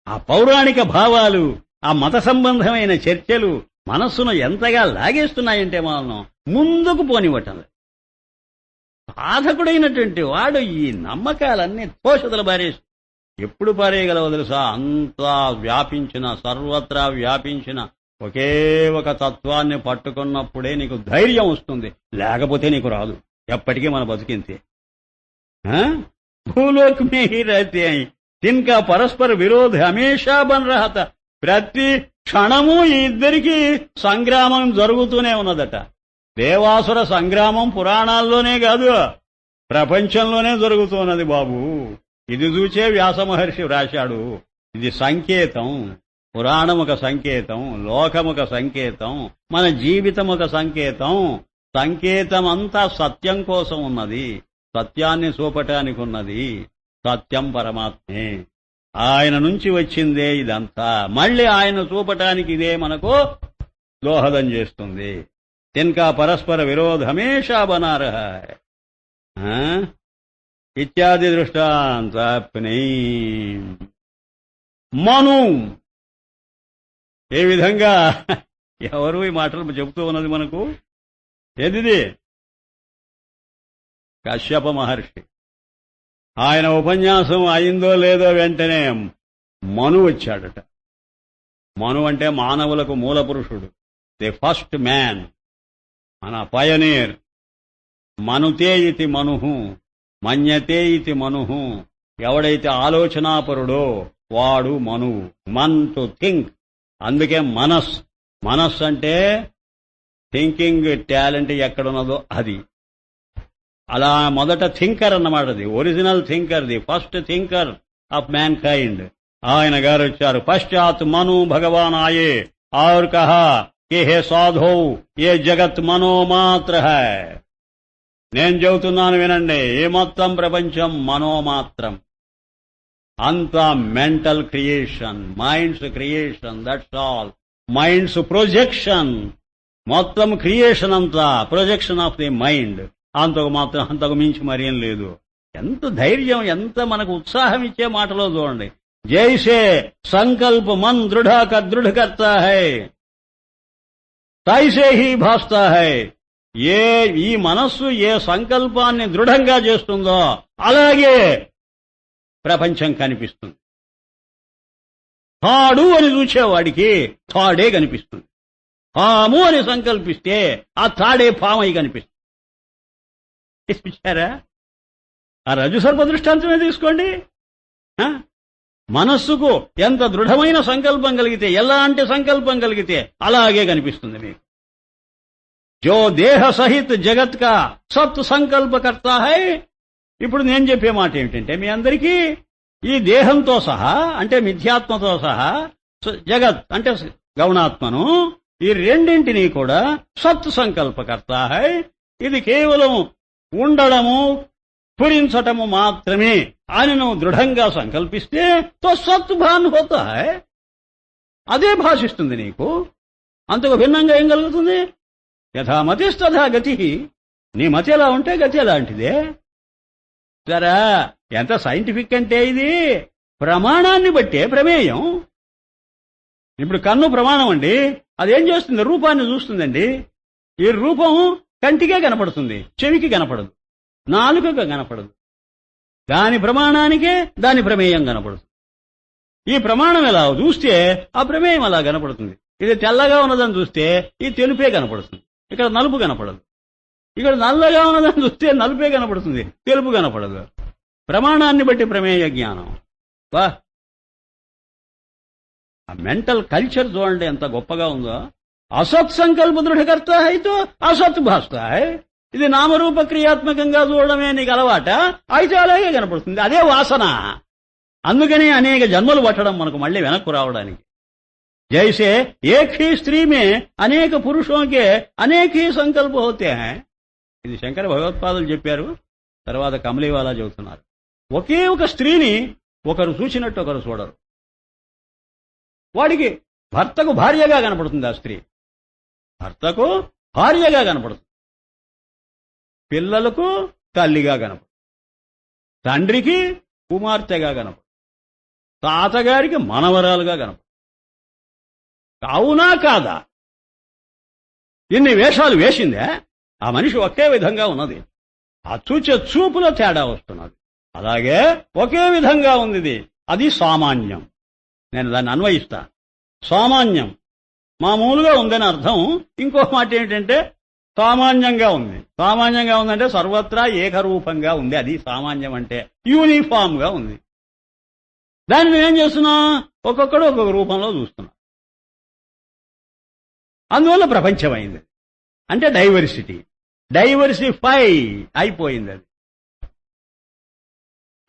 ఆ పౌరాణిక భావాలు, ఆ మత సంబంధమైన చర్చలు మనస్సును ఎంతగా లాగేస్తున్నాయంటే మనం ముందుకు పోనివ్వటం. సాధకుడైనటువంటి వాడు ఈ నమ్మకాలన్నీ తోషదలు పారేసి ఎప్పుడు పారేయగలవో తెలుసా? అంతా వ్యాపించిన, సర్వత్రా వ్యాపించిన ఒకే ఒక తత్వాన్ని పట్టుకున్నప్పుడే నీకు ధైర్యం వస్తుంది, లేకపోతే నీకు రాదు. ఎప్పటికీ మన బతికింతే. భూలోక్ మే హీ రహతే హై, తిన్కా పరస్పర విరోధ హమేషా బన్ రహతా. ప్రతి క్షణము ఈ ఇద్దరికీ సంగ్రామం జరుగుతూనే ఉన్నదట. దేవాసుర సంగ్రామం పురాణాల్లోనే కాదు, ప్రపంచంలోనే జరుగుతున్నది బాబు. ఇది చూచే వ్యాస మహర్షి వ్రాశాడు. ఇది సంకేతం. పురాణం ఒక సంకేతం, లోకం ఒక సంకేతం, మన జీవితం ఒక సంకేతం. సంకేతం అంతా సత్యం కోసం ఉన్నది, సత్యాన్ని చూపటానికి ఉన్నది. సత్యం పరమాత్మే, ఆయన నుంచి వచ్చిందే ఇదంతా. మళ్ళీ ఆయన చూపటానికి ఇదే మనకు దోహదం చేస్తుంది. తిన్కా పరస్పర విరోధ హమేషా బనా రహా హై ఇత్యాది దృష్టాంత. మను ఏ విధంగా ఎవరు ఈ మాటలు చెబుతూ ఉన్నది మనకు? ఏదిది? కశ్యప మహర్షి. ఆయన ఉపన్యాసం అయిందో లేదో వెంటనే మను వచ్చాడట. మను అంటే మానవులకు మూల పురుషుడు, ది ఫస్ట్ మ్యాన్, మన పయనీర్. మనుతే ఇతి మనుహు, మన్యతే ఇతి మనుహు. ఎవడైతే ఆలోచనాపరుడో వాడు మనువు. Mann to think. అందుకే మనస్ అంటే థింకింగ్ టాలెంట్ ఎక్కడున్నదో అది. అలా మొదట థింకర్ అన్నమాట. అది original thinker, the first thinker of man kind. ఆయన గారు వచ్చారు. పశ్చాత్ మను భగవాన్ ఆయే और कहा कि हे साधो ये जगत మనోమాత్ర है. నేను చెబుతున్నాను వినండి, ఏ మొత్తం ప్రపంచం మనోమాత్రం. అంతా mental creation, minds creation, that's all. Minds projection. మొత్తం క్రియేషన్ అంతా ప్రొజెక్షన్ ఆఫ్ ది మైండ్. అంతకు మించి మరేం లేదు. ఎంత ధైర్యం, ఎంత మనకు ఉత్సాహం ఇచ్చే మాటలో చూడండి. జైసే సంకల్ప మన్ దృఢ కర్తా హై తైసే హీ భాస్తా హై. ఈ మనస్సు ఏ సంకల్పాన్ని దృఢంగా చేస్తుందో అలాగే ప్రపంచం కనిపిస్తుంది. తాడు అని చూచేవాడికి తాడే కనిపిస్తుంది. పాము అని సంకల్పిస్తే ఆ తాడే పామై కనిపిస్తుంది. చూశారా? ఆ రజ్జుసర్ప దృష్టాంతమే తీసుకోండి. మనస్సుకు ఎంత దృఢమైన సంకల్పం కలిగితే, ఎలాంటి సంకల్పం కలిగితే అలాగే కనిపిస్తుంది మీకు. జో దేహ సహిత్ జగత్ కా సత్ సంకల్ప కర్తా హై. ఇప్పుడు నేను చెప్పే మాట ఏమిటంటే, మీ అందరికీ ఈ దేహంతో సహా, అంటే మిథ్యాత్మతో సహా, జగత్ అంటే గౌణాత్మను, ఈ రెండింటినీ కూడా సత్ సంకల్పకర్త హై. ఇది కేవలం ఉండడము, స్ఫురించటము మాత్రమే అని నువ్వు దృఢంగా సంకల్పిస్తే తో సత్ భాన్ హోతా హై. అదే భాషిస్తుంది నీకు. అంతకు భిన్నంగా ఏం కలుగుతుంది? యథా మతిస్తథా గతి. నీ మతి ఎలా ఉంటే గతి అలాంటిదే. సరే, ఎంత సైంటిఫిక్ అంటే ఇది ప్రమాణాన్ని బట్టే ప్రమేయం. ఇప్పుడు కన్ను ప్రమాణం అండి. అదేం చేస్తుంది? రూపాన్ని చూస్తుందండి. ఈ రూపం కంటికే కనపడుతుంది, చెవికి కనపడదు, నాలుకగా కనపడదు. దాని ప్రమాణానికే దాని ప్రమేయం కనపడుతుంది. ఈ ప్రమాణం ఎలా చూస్తే ఆ ప్రమేయం అలా కనపడుతుంది. ఇది తెల్లగా ఉన్నదని చూస్తే ఈ తెలుపే కనపడుతుంది, ఇక్కడ నలుపు కనపడదు. ఇక్కడ నల్లగా ఉన్నదని చూస్తే నలుపే కనపడుతుంది, తెలుపు కనపడదు. ప్రమాణాన్ని బట్టి ప్రమేయ జ్ఞానం. వా, ఆ మెంటల్ కల్చర్ చూడండి ఎంత గొప్పగా ఉందో. అసత్ సంకల్ప దృఢకర్త అయితే అసత్ భాస్తా. ఇది నామరూప క్రియాత్మకంగా చూడడమే నీకు అలవాట, అయితే అలాగే కనపడుతుంది. అదే వాసన. అందుకని అనేక జన్మలు పట్టడం మనకు మళ్ళీ వెనక్కు రావడానికి. జైసే ఏక్ హీ స్త్రీ మే అనేక పురుషోं के అనేక ही సంకల్ప होते हैं. ఇది శంకర భగవత్పాదులు చెప్పారు, తర్వాత కమలీవాలా చెబుతున్నారు. ఒకే ఒక స్త్రీని ఒకరు చూసినట్టు ఒకరు చూడరు. వాడికి భర్తకు భార్యగా కనపడుతుంది ఆ స్త్రీ, భర్తకు భార్యగా కనపడుతుంది, పిల్లలకు తల్లిగా కనపడుతుంది, తండ్రికి కుమార్తెగా కనపడుతుంది, తాతగారికి మనవరాలుగా కనపడుతుంది. అవునా కాదా? ఇన్ని వేషాలు వేసిందే ఆ మనిషి ఒకే విధంగా ఉన్నది. ఆ చూచే చూపులో తేడా వస్తున్నది. అలాగే ఒకే విధంగా ఉంది ఇది. అది సామాన్యం. నేను దాన్ని అన్వయిస్తా. సామాన్యం మామూలుగా ఉందని అర్థం. ఇంకో మాట ఏమిటంటే సామాన్యంగా ఉంది. సామాన్యంగా ఉందంటే సర్వత్రా ఏకరూపంగా ఉంది. అది సామాన్యం అంటే యూనిఫామ్ గా ఉంది. దాన్ని ఏం చేస్తున్నాం? ఒక్కొక్కడు ఒక్కొక్క రూపంలో చూస్తున్నాం. అందువల్ల ప్రపంచమైంది. అంటే డైవర్సిటీ, డైవర్సిఫై అయిపోయింది. అది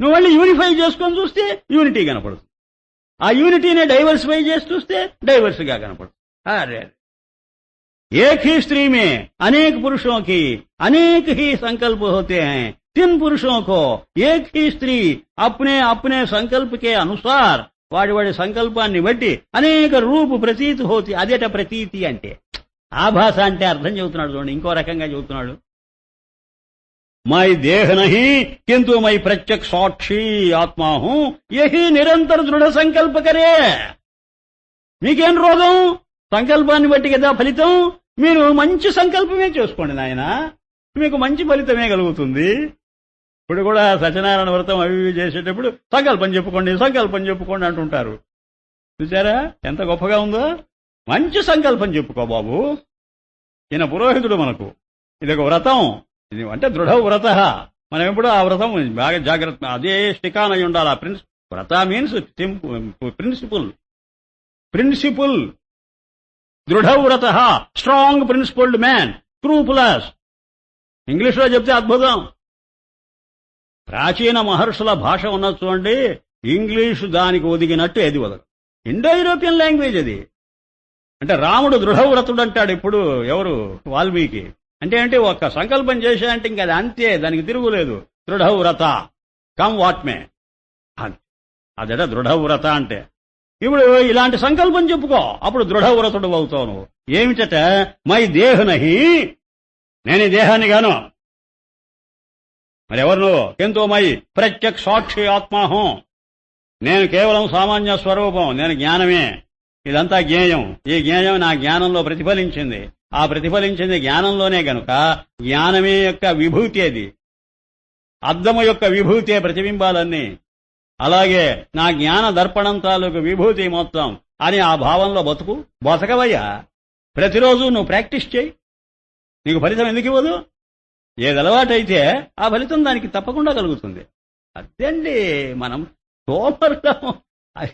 నువ్వు మళ్ళీ యూనిఫై చేసుకొని చూస్తే యూనిటీ కనపడుతుంది. ఆ యూనిటీనే డైవర్సిఫై చేసి చూస్తే డైవర్స్గా కనపడుతుంది. అరే, एक ही स्त्री में अनेक पुरुषों की अनेक ही संकल्प होते हैं। 3 पुरुषों को एक ही स्त्री अपने अपने संकल्प के अनुसार వాడి వాడి సంకల్పాన్ని బట్టి అనేక రూపు ప్రతీతి హోతి. అదేట ప్రతీతి అంటే ఆభాస అంటే అర్థం చెబుతున్నాడు చూడండి, ఇంకో రకంగా చెబుతున్నాడు. మై దేహ నహి కింటు మై ప్రత్యక్ష సాక్షి ఆత్మా హూ యహి నిరంతర దృఢ సంకల్ప కరే. మీకేం రోగం? సంకల్పాన్ని బట్టి కదా ఫలితం. మీరు మంచి సంకల్పమే చేసుకోండి నాయన, మీకు మంచి ఫలితమే కలుగుతుంది. ఇప్పుడు కూడా సత్యనారాయణ వ్రతం అవి చేసేటప్పుడు సంకల్పం చెప్పుకోండి అంటుంటారు. చూసారా ఎంత గొప్పగా ఉందో? మంచి సంకల్పం చెప్పుకో బాబు. ఈయన పురోహితుడు మనకు, ఇది ఒక వ్రతం, ఇది అంటే దృఢ వ్రత. మనం ఎప్పుడు ఆ వ్రతం బాగా జాగ్రత్త, అదే స్టికాన్ అయి ఉండాలి. వ్రత మీన్స్ ప్రిన్సిపుల్ దృఢ వ్రత, స్ట్రాంగ్ ప్రిన్సిపుల్డ్ మ్యాన్, స్క్రూపులస్. ఇంగ్లీష్లో చెప్తే అద్భుతం. ప్రాచీన మహర్షుల భాష ఉన్నది చూడండి, ఇంగ్లీషు దానికి ఒదిగినట్టు ఏది వదలదు. ఇండో యూరోపియన్ లాంగ్వేజ్ అది. అంటే రాముడు దృఢవ్రతుడు అంటాడు ఇప్పుడు ఎవరు? వాల్మీకి. అంటే ఒక్క సంకల్పం చేశాడంటే ఇంకా అది అంతే, దానికి తిరుగులేదు. దృఢవ్రత కమ్ వాట్ మే, అదట దృఢవ్రత అంటే. ఇప్పుడు ఇలాంటి సంకల్పం చెప్పుకో, అప్పుడు దృఢవ్రతుడు అవుతావు నువ్వు. ఏమిటట? మై దేహనహి, నేను ఈ దేహాన్ని గాను. మరి ఎవరు నువ్వు? కింతో మై ప్రత్యక్ష సాక్షి ఆత్మాహం, నేను కేవలం సామాన్య స్వరూపం, నేను జ్ఞానమే. ఇదంతా జ్ఞేయం. ఈ జ్ఞేయం నా జ్ఞానంలో ప్రతిఫలించింది. ఆ ప్రతిఫలించింది జ్ఞానంలోనే గనుక జ్ఞానమే యొక్క విభూతి. అది అద్దము యొక్క విభూతే ప్రతిబింబాలన్నీ. అలాగే నా జ్ఞాన దర్పణం తాలూకు విభూతి మొత్తం అని ఆ భావంలో బతకవయ్యా. ప్రతిరోజు నువ్వు ప్రాక్టీస్ చేయి, నీకు ఫలితం ఎందుకు ఇవ్వదు? ఏది అలవాటైతే ఆ ఫలితం దానికి తప్పకుండా కలుగుతుంది. అదేండి మనం సోమర్లం.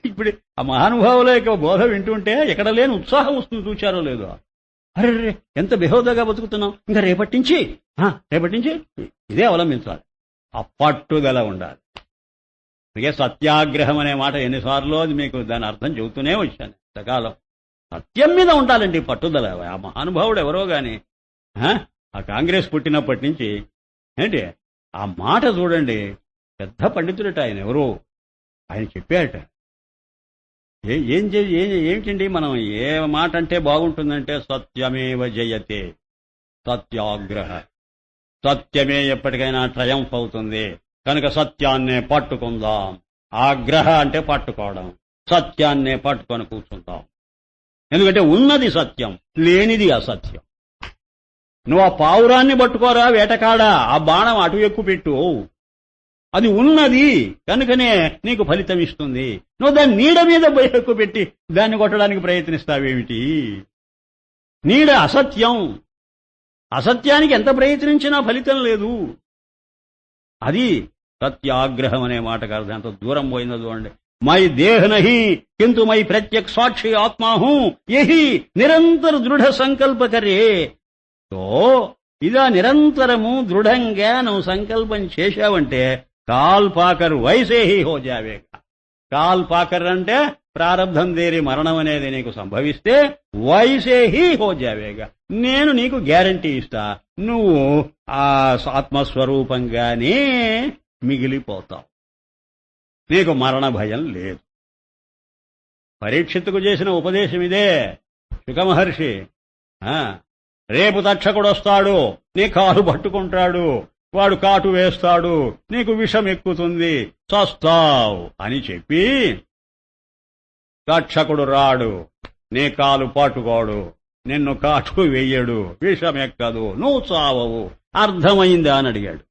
ఇప్పుడు ఆ మహానుభావుల యొక్క బోధ వింటుంటే ఎక్కడ లేని ఉత్సాహం వస్తుంది, చూచారో లేదో. అరే ఎంత బెహోదాగా బతుకుతున్నాం, ఇంకా రేపటి నుంచి ఇదే అవలంబించాలి. ఆ పట్టుదల ఉండాలి. అందుకే సత్యాగ్రహం అనే మాట ఎన్నిసార్లు అది మీకు దాని అర్థం చెబుతూనే వచ్చాను ఇంతకాలం. సత్యం మీద ఉండాలండి పట్టుదల. ఆ మహానుభావుడు ఎవరో గాని ఆ కాంగ్రెస్ పుట్టినప్పటి నుంచి ఏంటి ఆ మాట చూడండి, పెద్ద పండితుడట ఆయన. ఎవరో ఆయన చెప్పాడట. ఏమిటండి మనం ఏ మాట అంటే బాగుంటుందంటే సత్యమేవ జయతే, సత్యాగ్రహ. సత్యమే ఎప్పటికైనా ట్రయంఫ్ అవుతుంది కనుక సత్యాన్నే పట్టుకుందాం. ఆగ్రహ అంటే పట్టుకోవడం, సత్యాన్నే పట్టుకొని కూర్చుందాం. ఎందుకంటే ఉన్నది సత్యం, లేనిది అసత్యం. నువ్వు ఆ పావురాన్ని పట్టుకోరా వేటకాడా, ఆ బాణం అటు ఎక్కువ పెట్టు, అది ఉన్నది కనుకనే నీకు ఫలితం ఇస్తుంది. నువ్వు దాన్ని నీడ మీద ఎక్కువ పెట్టి దాన్ని కొట్టడానికి ప్రయత్నిస్తావేమిటి? నీడ అసత్యం, అసత్యానికి ఎంత ప్రయత్నించినా ఫలితం లేదు. అది సత్యాగ్రహం అనే మాటకు అర్థం. ఎంత దూరం పోయిందో చూడండి. మై దేహ నహి కింటు మై ప్రత్యక్ష సాక్షి ఆత్మాహూ యహి నిరంతర దృఢ సంకల్ప కరే. సో ఇదా నిరంతరము దృఢంగా నువ్వు సంకల్పం చేశావంటే కాల్ పాకర్ వైసే హీ హో జావేగా. కాల్ పాకర్ అంటే ప్రారబ్ధం దేరి మరణం అనేది నీకు సంభవిస్తే వైసే హీ హో జావేగా, నేను నీకు గ్యారంటీ ఇస్తా, నువ్వు ఆ ఆత్మస్వరూపంగానే మిగిలిపోతావు. నీకు మరణ భయం లేదు. పరీక్షిత్తుకు చేసిన ఉపదేశం ఇదే. శుకమహర్షి రేపు తక్షకుడు వస్తాడు, నీ కాలు పట్టుకుంటాడు, వాడు కాటు వేస్తాడు, నీకు విషం ఎక్కుతుంది, చస్తావు అని చెప్పి తక్షకుడు రాడు, నీ కాలు పట్టుకోడు, నిన్ను కాటు వెయ్యడు, విషం ఎక్కదు, నువ్వు చావవు. అర్థమైందా అని అడిగాడు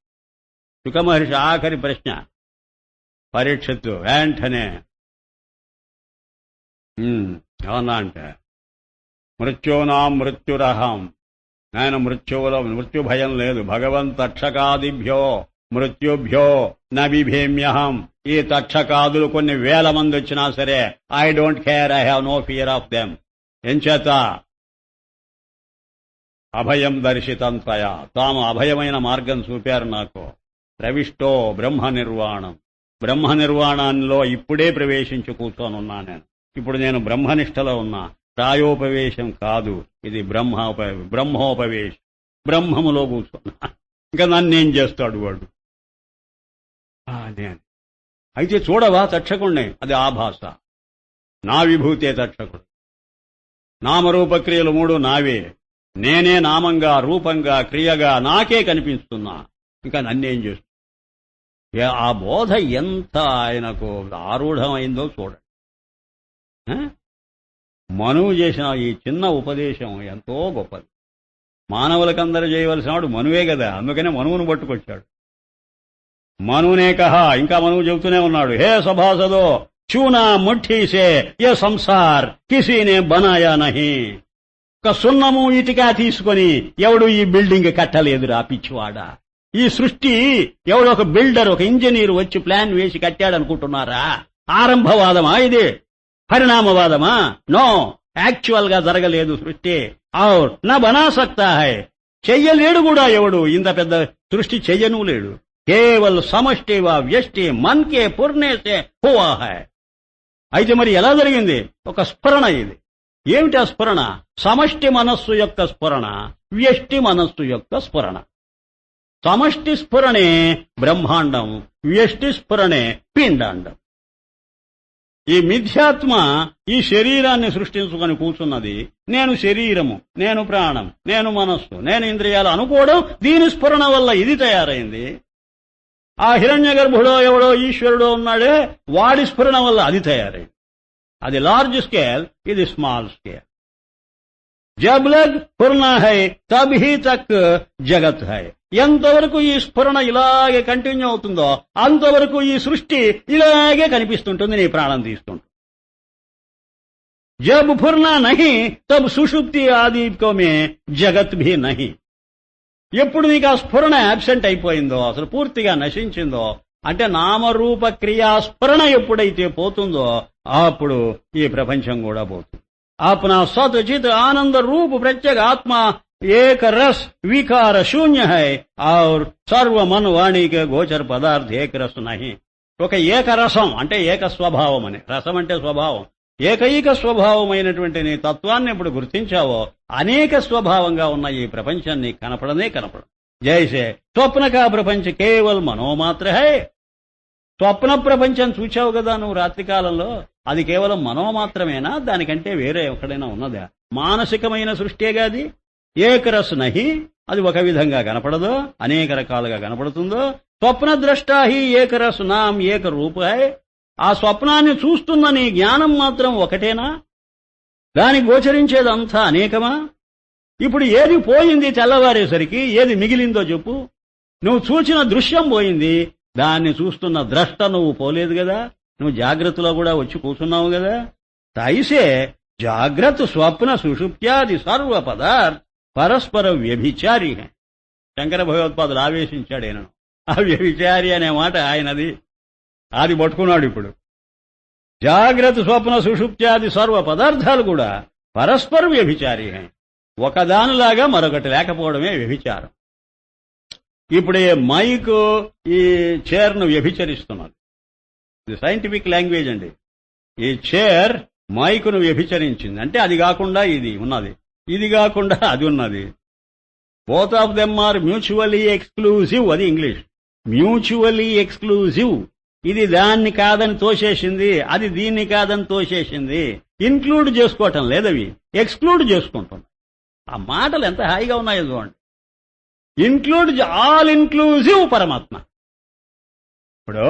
శుకమహర్షి. ఆఖరి ప్రశ్న. పరీక్షిత్తు వెంటనే ఏమన్నా అంటే మృత్యోనాం మృత్యురహం, ఆయన మృత్యువులో మృత్యు భయం లేదు. భగవన్ తక్షకాదిభ్యో మృత్యుభ్యో నబిభేమ్యహం. ఈ తక్షకాదులు కొన్ని వేల మంది వచ్చినా సరే I don't care, I have no fear of them. ఎంచేత అభయం దర్శితం త్వయా, తాము అభయమైన మార్గం చూపారు నాకు. ప్రవిష్టో బ్రహ్మ నిర్వాణం, బ్రహ్మ నిర్వాణంలో ఇప్పుడే ప్రవేశించి కూర్చొనున్నా నేను. ఇప్పుడు నేను బ్రహ్మనిష్టలో ఉన్నా. ప్రాయోపవేశం కాదు, ఇది బ్రహ్మోపవేశం. బ్రహ్మములో కూర్చున్నా ఇంకా నన్నేం చేస్తాడు వాడు. నేను అయితే చూడవా తక్షకుణ్ణి, అది ఆభాస. నా విభూతే తక్షకుడు. నామరూపక్రియలు మూడు నావే. నేనే నామంగా రూపంగా క్రియగా నాకే కనిపిస్తున్నా, ఇంకా నన్నేం చేస్తున్నా. ఆ బోధ ఎంత ఆయనకు ఆరూఢమైందో చూడండి. మనువు చేసిన ఈ చిన్న ఉపదేశం ఎంతో గొప్పది. మానవులకందరూ చేయవలసిన వాడు మనువే కదా, అందుకనే మనువును పట్టుకొచ్చాడు. మనునే కహా, ఇంకా మనువు చెబుతూనే ఉన్నాడు, హే సభాసదో చూనా ముఠ్ఠీ సే ఏ సంసార్ కిసీనే బనాయా నహి. ఒక సున్నము ఇటుక తీసుకొని ఎవడు ఈ బిల్డింగ్ కట్టలేదురా పిచ్చివాడా. ఈ సృష్టి ఎవడో ఒక బిల్డర్, ఒక ఇంజనీర్ వచ్చి ప్లాన్ వేసి కట్టాడనుకుంటున్నారా? ఆరంభవాదమా ఇది? పరిణామవాదమా? నో, యాక్చువల్ గా జరగలేదు సృష్టి. ఔర్ నా బనా సక్తా హై, చెయ్యలేడు కూడా ఎవడు. ఇంత పెద్ద సృష్టి చెయ్యను లేడు. కేవల్ సమష్టి వా వ్యష్టి మన్ కే పుర్నే సే హువా హై. అయితే మరి ఎలా జరిగింది? ఒక స్ఫురణ ఇది. ఏమిటి ఆ స్ఫురణ? సమష్టి మనస్సు యొక్క స్ఫురణ, వ్యష్టి మనస్సు యొక్క స్ఫురణ. సమష్టి స్ఫురణే బ్రహ్మాండం, వ్యష్టి స్ఫురణే పిండాండం. ఈ మిథ్యాత్మ ఈ శరీరాన్ని సృష్టించుకొని కూర్చున్నది. నేను శరీరము, నేను ప్రాణం, నేను మనస్సు, నేను ఇంద్రియాలు అనుకోవడం, దీని స్ఫురణ వల్ల ఇది తయారైంది. ఆ హిరణ్య గర్భుడో ఎవడో ఈశ్వరుడో ఉన్నాడే, వాడి స్ఫురణ వల్ల అది తయారైంది. అది లార్జ్ స్కేల్, ఇది స్మాల్ స్కేల్. జబ్ లగ్ ఫుర్నా హై తబ్ హీ తక్ జగత్ హై. ఎంతవరకు ఈ స్ఫురణ ఇలాగే కంటిన్యూ అవుతుందో అంతవరకు ఈ సృష్టి ఇలాగే కనిపిస్తుంటుంది, నీ ప్రాణం తీస్తుంటుంది. జబ్ ఫుర్నా నహి తబ్ సుషుప్తి ఆదికో మే జగత్ భీ నహి. ఎప్పుడు నీకు ఆ స్ఫురణ అబ్సెంట్ అయిపోయిందో, అసలు పూర్తిగా నశించిందో, అంటే నామరూప క్రియా స్ఫురణ ఎప్పుడైతే పోతుందో అప్పుడు ఈ ప్రపంచం కూడా పోతుంది. अपना सत चित आनंद रूप प्रत्येक आत्मा एक रस विकार शून्य है और सर्व मन वाणी के गोचर पदार्थ एक रस नहीं. ఒక ఏకరసం అంటే ఏక స్వభావం అని, రసం అంటే స్వభావం. ఏకైక స్వభావమైనటువంటి నీ తత్వాన్ని ఇప్పుడు గుర్తించావో అనేక స్వభావంగా ఉన్న ఈ ప్రపంచం నీకు కనపడనే కనపడదు. జైసే స్వప్న కా ప్రపంచ కేవల్ మనోమాత్ర హై. స్వప్న ప్రపంచం చూచావు కదా నువ్వు రాత్రికాలంలో, అది కేవలం మనోమాత్రమేనా? దానికంటే వేరే ఎక్కడైనా ఉన్నదా? మానసికమైన సృష్టిగా అది. ఏకరస్ నహి, అది ఒక విధంగా కనపడదో, అనేక రకాలుగా కనపడుతుందో. స్వప్న ద్రష్టాహి ఏకరస్ నాం ఏక రూప హై. ఆ స్వప్నాన్ని చూస్తున్న నీ జ్ఞానం మాత్రం ఒకటేనా? దానికి గోచరించేదంతా అనేకమా? ఇప్పుడు ఏది పోయింది తెల్లవారేసరికి, ఏది మిగిలిందో చెప్పు. నువ్వు చూసిన దృశ్యం పోయింది, దాన్ని చూస్తున్న ద్రష్ట నువ్వు పోలేదు కదా. నువ్వు జాగ్రత్తలో కూడా వచ్చి కూర్చున్నావు కదా. తైసే జాగ్రత్త స్వప్న సుషుప్త్యాది సర్వ పదార్థ పరస్పర వ్యభిచారి. శంకర భగవత్పాదులు ఆవేశించాడు ఆయనను. ఆ వ్యభిచారి అనే మాట ఆయనది, అది పట్టుకున్నాడు ఇప్పుడు. జాగ్రత్త స్వప్న సుషుప్త్యాది సర్వ పదార్థాలు కూడా పరస్పర వ్యభిచారి. ఒకదానిలాగా మరొకటి లేకపోవడమే వ్యభిచారం. ఇప్పుడు ఈ మైక్ ఈ చైర్ను వ్యభిచరిస్తున్నది. ఇది సైంటిఫిక్ లాంగ్వేజ్ అండి. ఈ చైర్ మైకును వ్యభిచరించింది అంటే అది కాకుండా ఇది ఉన్నది, ఇది కాకుండా అది ఉన్నది. Both of them are mutually exclusive. అది ఇంగ్లీష్. Mutually exclusive. ఇది దాన్ని కాదని తోసేసింది, అది దీన్ని కాదని తోసేసింది. ఇన్క్లూడ్ చేసుకోవటం లేదవి, ఎక్స్క్లూడ్ చేసుకుంటుంది. ఆ మాటలు ఎంత హాయిగా ఉన్నాయో చూడండి. ఇన్క్లూడ్, ఆల్ ఇన్క్లూజివ్ పరమాత్మ. ఇప్పుడు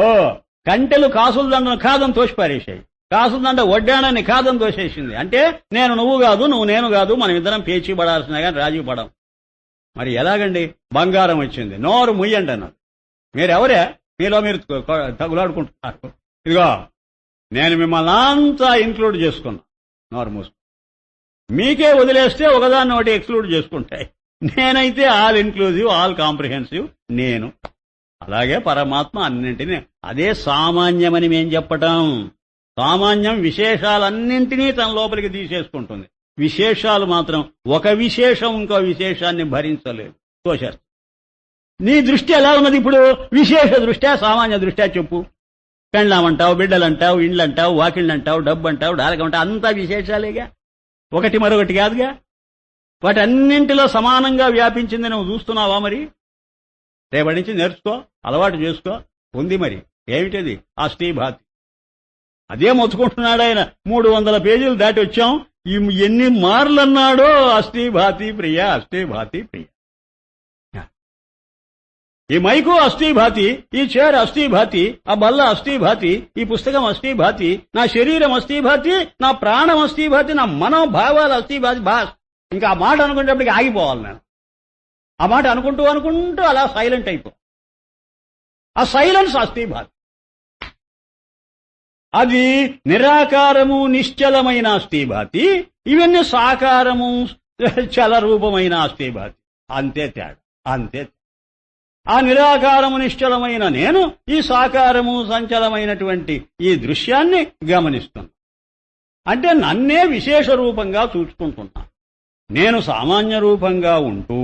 కంటెలు కాసుల దండను కాదని తోసిపారేశాయి, కాసుల దండ వడ్డాణాన్ని కాదని తోసేసింది. అంటే నేను నువ్వు కాదు, నువ్వు నేను కాదు, మనం ఇద్దరం పేచీ పడాల్సిన కానీ రాజీ పడం. మరి ఎలాగండి? బంగారం వచ్చింది, నోరు ముయ్యండి అన్నారు. మీరెవరే? మీలో మీరు తగులాడుకుంటున్నారు. ఇదిగో నేను మిమ్మల్ని అంతా ఇంక్లూడ్ చేసుకున్నా, నోరు మూసుకు. మీకే వదిలేస్తే ఒకదాన్ని ఒకటి ఎక్స్క్లూడ్ చేసుకుంటాయి. నేనైతే ఆల్ ఇన్క్లూజివ్, ఆల్ కాంప్రిహెన్సివ్ నేను. అలాగే పరమాత్మ అన్నింటినీ. అదే సామాన్యమని మేం చెప్పటం. సామాన్యం విశేషాలన్నింటినీ తన లోపలికి తీసేసుకుంటుంది. విశేషాలు మాత్రం ఒక విశేషం ఇంకో విశేషాన్ని భరించలేదు, తోసేస్తుంది. నీ దృష్టి ఎలా ఉన్నది ఇప్పుడు? విశేష దృష్ట్యా సామాన్య దృష్ట్యా చెప్పు. పెండ్లామంటావు, బిడ్డలంటావు, ఇండ్లంటావు, వాకిళ్ళంటావు, డబ్బు అంటావు, డాలకంటావు, అంతా విశేషాలేగా. ఒకటి మరొకటి కాదుగా. వాటన్నింటిలో సమానంగా వ్యాపించింది నువ్వు చూస్తున్నావా? మరి రేపటి నుంచి నేర్చుకో, అలవాటు చేసుకో. ఉంది మరి ఏమిటది? అస్థిభాతి. అదే మొత్తుకుంటున్నాడు ఆయన. 300 పేజీలు దాటి వచ్చాం. ఎన్ని మార్లు అన్నాడో అస్థిభాతి ప్రియ, అస్థిభాతి ప్రియ. ఈ మైకు అస్థిభాతి, ఈ చైర్ అస్థిభాతి, ఆ బల్ల అస్థిభాతి, ఈ పుస్తకం అస్థిభాతి, నా శరీరం అస్థిభాతి, నా ప్రాణం అస్థిభాతి, నా మనోభావాలు అస్థిభాతి. బాస్ ఇంకా ఆ మాట అనుకునేటప్పటికి ఆగిపోవాలి నేను. ఆ మాట అనుకుంటూ అనుకుంటూ అలా సైలెంట్ అయిపో. ఆ సైలెన్స్ అస్థిభాతి. అది నిరాకారము నిశ్చలమైన అస్థిభాతి. ఇవన్నీ సాకారము చల రూపమైన అస్థిభాతి. అంతే తేడా, అంతే. ఆ నిరాకారము నిశ్చలమైన నేను ఈ సాకారము సంచలమైనటువంటి ఈ దృశ్యాన్ని గమనిస్తున్నా. అంటే నన్నే విశేష రూపంగా చూసుకుంటున్నా. నేను సామాన్య రూపంగా ఉంటూ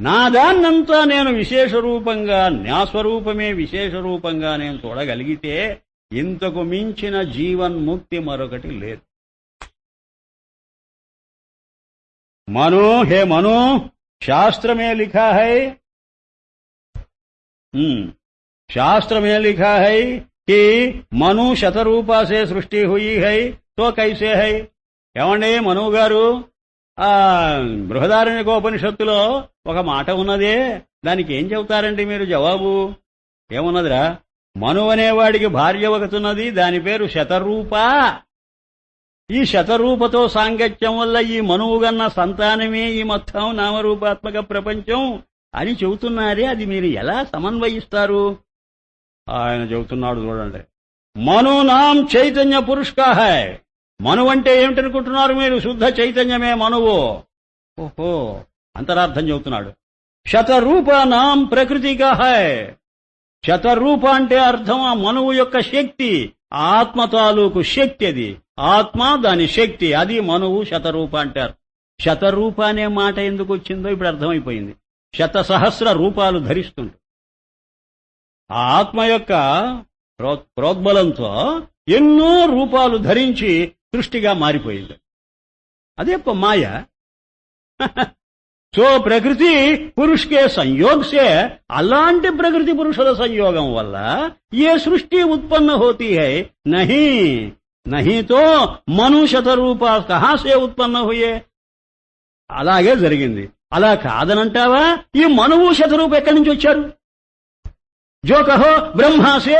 నా దాన్నంతా నేను విశేష రూపంగా, నా స్వరూపమే విశేష రూపంగా నేను చూడగలిగితే ఇంతకు మించిన జీవన్ముక్తి మరొకటి లేదు. మను, హే మను, शास्त्र में लिखा है, शास्त्र में लिखा है कि मनु शतरूपा से सृष्टि हुई है, तो कैसे है? ఏమండి మనువు గారు, ఆ బృహదారణ్యకోపనిషత్తులో ఒక మాట ఉన్నదే, దానికి ఏం చెబుతారండి మీరు జవాబు? ఏమున్నదిరా? మనువు అనేవాడికి భార్య ఒకతున్నది, దాని పేరు శతరూప. ఈ శతరూపతో సాంగత్యం వల్ల ఈ మనువుగన్న సంతానమే ఈ మొత్తం నామరూపాత్మక ప్రపంచం అని చెబుతున్నారే, అది మీరు ఎలా సమన్వయిస్తారు? ఆయన చెబుతున్నాడు చూడండి. మను నాం చైతన్య పురుషకా హై. మనువు అంటే ఏమిటనుకుంటున్నారు మీరు? శుద్ధ చైతన్యమే మనువు. ఓహో, అంతరార్థం చెబుతున్నాడు. శతరూప నాం ప్రకృతికా హై. శతరూప అంటే అర్థం ఆ మనువు యొక్క శక్తి, ఆత్మ తాలూకు శక్తి. అది ఆత్మ, దాని శక్తి, అది మనువు శతరూప అంటారు. శతరూప అనే మాట ఎందుకు వచ్చిందో ఇప్పుడు అర్థమైపోయింది. 100,000 రూపాలు ధరిస్తుంది. ఆ ఆత్మ యొక్క ప్రోద్బలంతో ఎన్నో రూపాలు ధరించి సృష్టిగా మారిపోయింది. అదే మాయ. సో ప్రకృతి పురుషకే సంయోగసే, అలాంటి ప్రకృతి పురుషుల సంయోగం వల్ల ఏ సృష్టి ఉత్పన్న హోతీ హై. నహీ नहीं तो మను శతరూప కహా సే ఉత్పన్న హుయే. అలాగే జరిగింది. అలా కాదనంటావా? ఈ మనువు శతరూప ఎక్కడి నుంచి వచ్చారు? జో కహో బ్రహ్మాసే,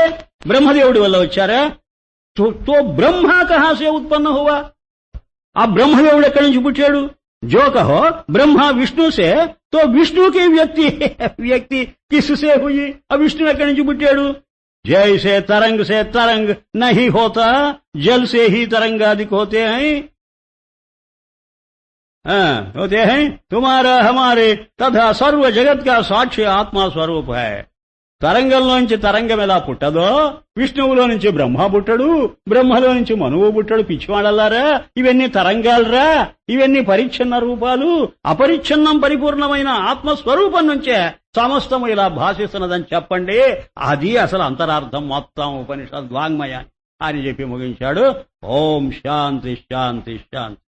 బ్రహ్మదేవుడి వల్ల వచ్చారా? తో బ్రహ్మ కహా సే ఉత్పన్న హువా. ఆ బ్రహ్మదేవుడు ఎక్కడి నుంచి పుట్టాడు? జో కహో బ్రహ్మ విష్ణు సే, తో విష్ణుకి వ్యక్తి కిస్సే హుయి. ఆ విష్ణు ఎక్కడి నుంచి పుట్టాడు? जैसे तरंग से तरंग नहीं होता, जल से ही तरंगादिक होते हैं तुम्हारा हमारे तथा सर्व जगत का साक्षी आत्मा स्वरूप है. తరంగంలోంచి తరంగం ఎలా పుట్టదో, విష్ణువులో నుంచి బ్రహ్మ పుట్టడు, బ్రహ్మలో నుంచి మనువు పుట్టడు. పిచ్చివాడల్లారా, ఇవన్నీ తరంగాలరా, ఇవన్నీ పరిచ్ఛిన్న రూపాలు. అపరిచ్ఛిన్నం పరిపూర్ణమైన ఆత్మస్వరూపం నుంచే సమస్తము ఇలా భాషిస్తున్నదని చెప్పండి. అది అసలు అంతరార్థం మొత్తం ఉపనిషద్ వాంగ్మయ అని చెప్పి ముగించాడు. ఓం శాంతి శాంతి శాంతి.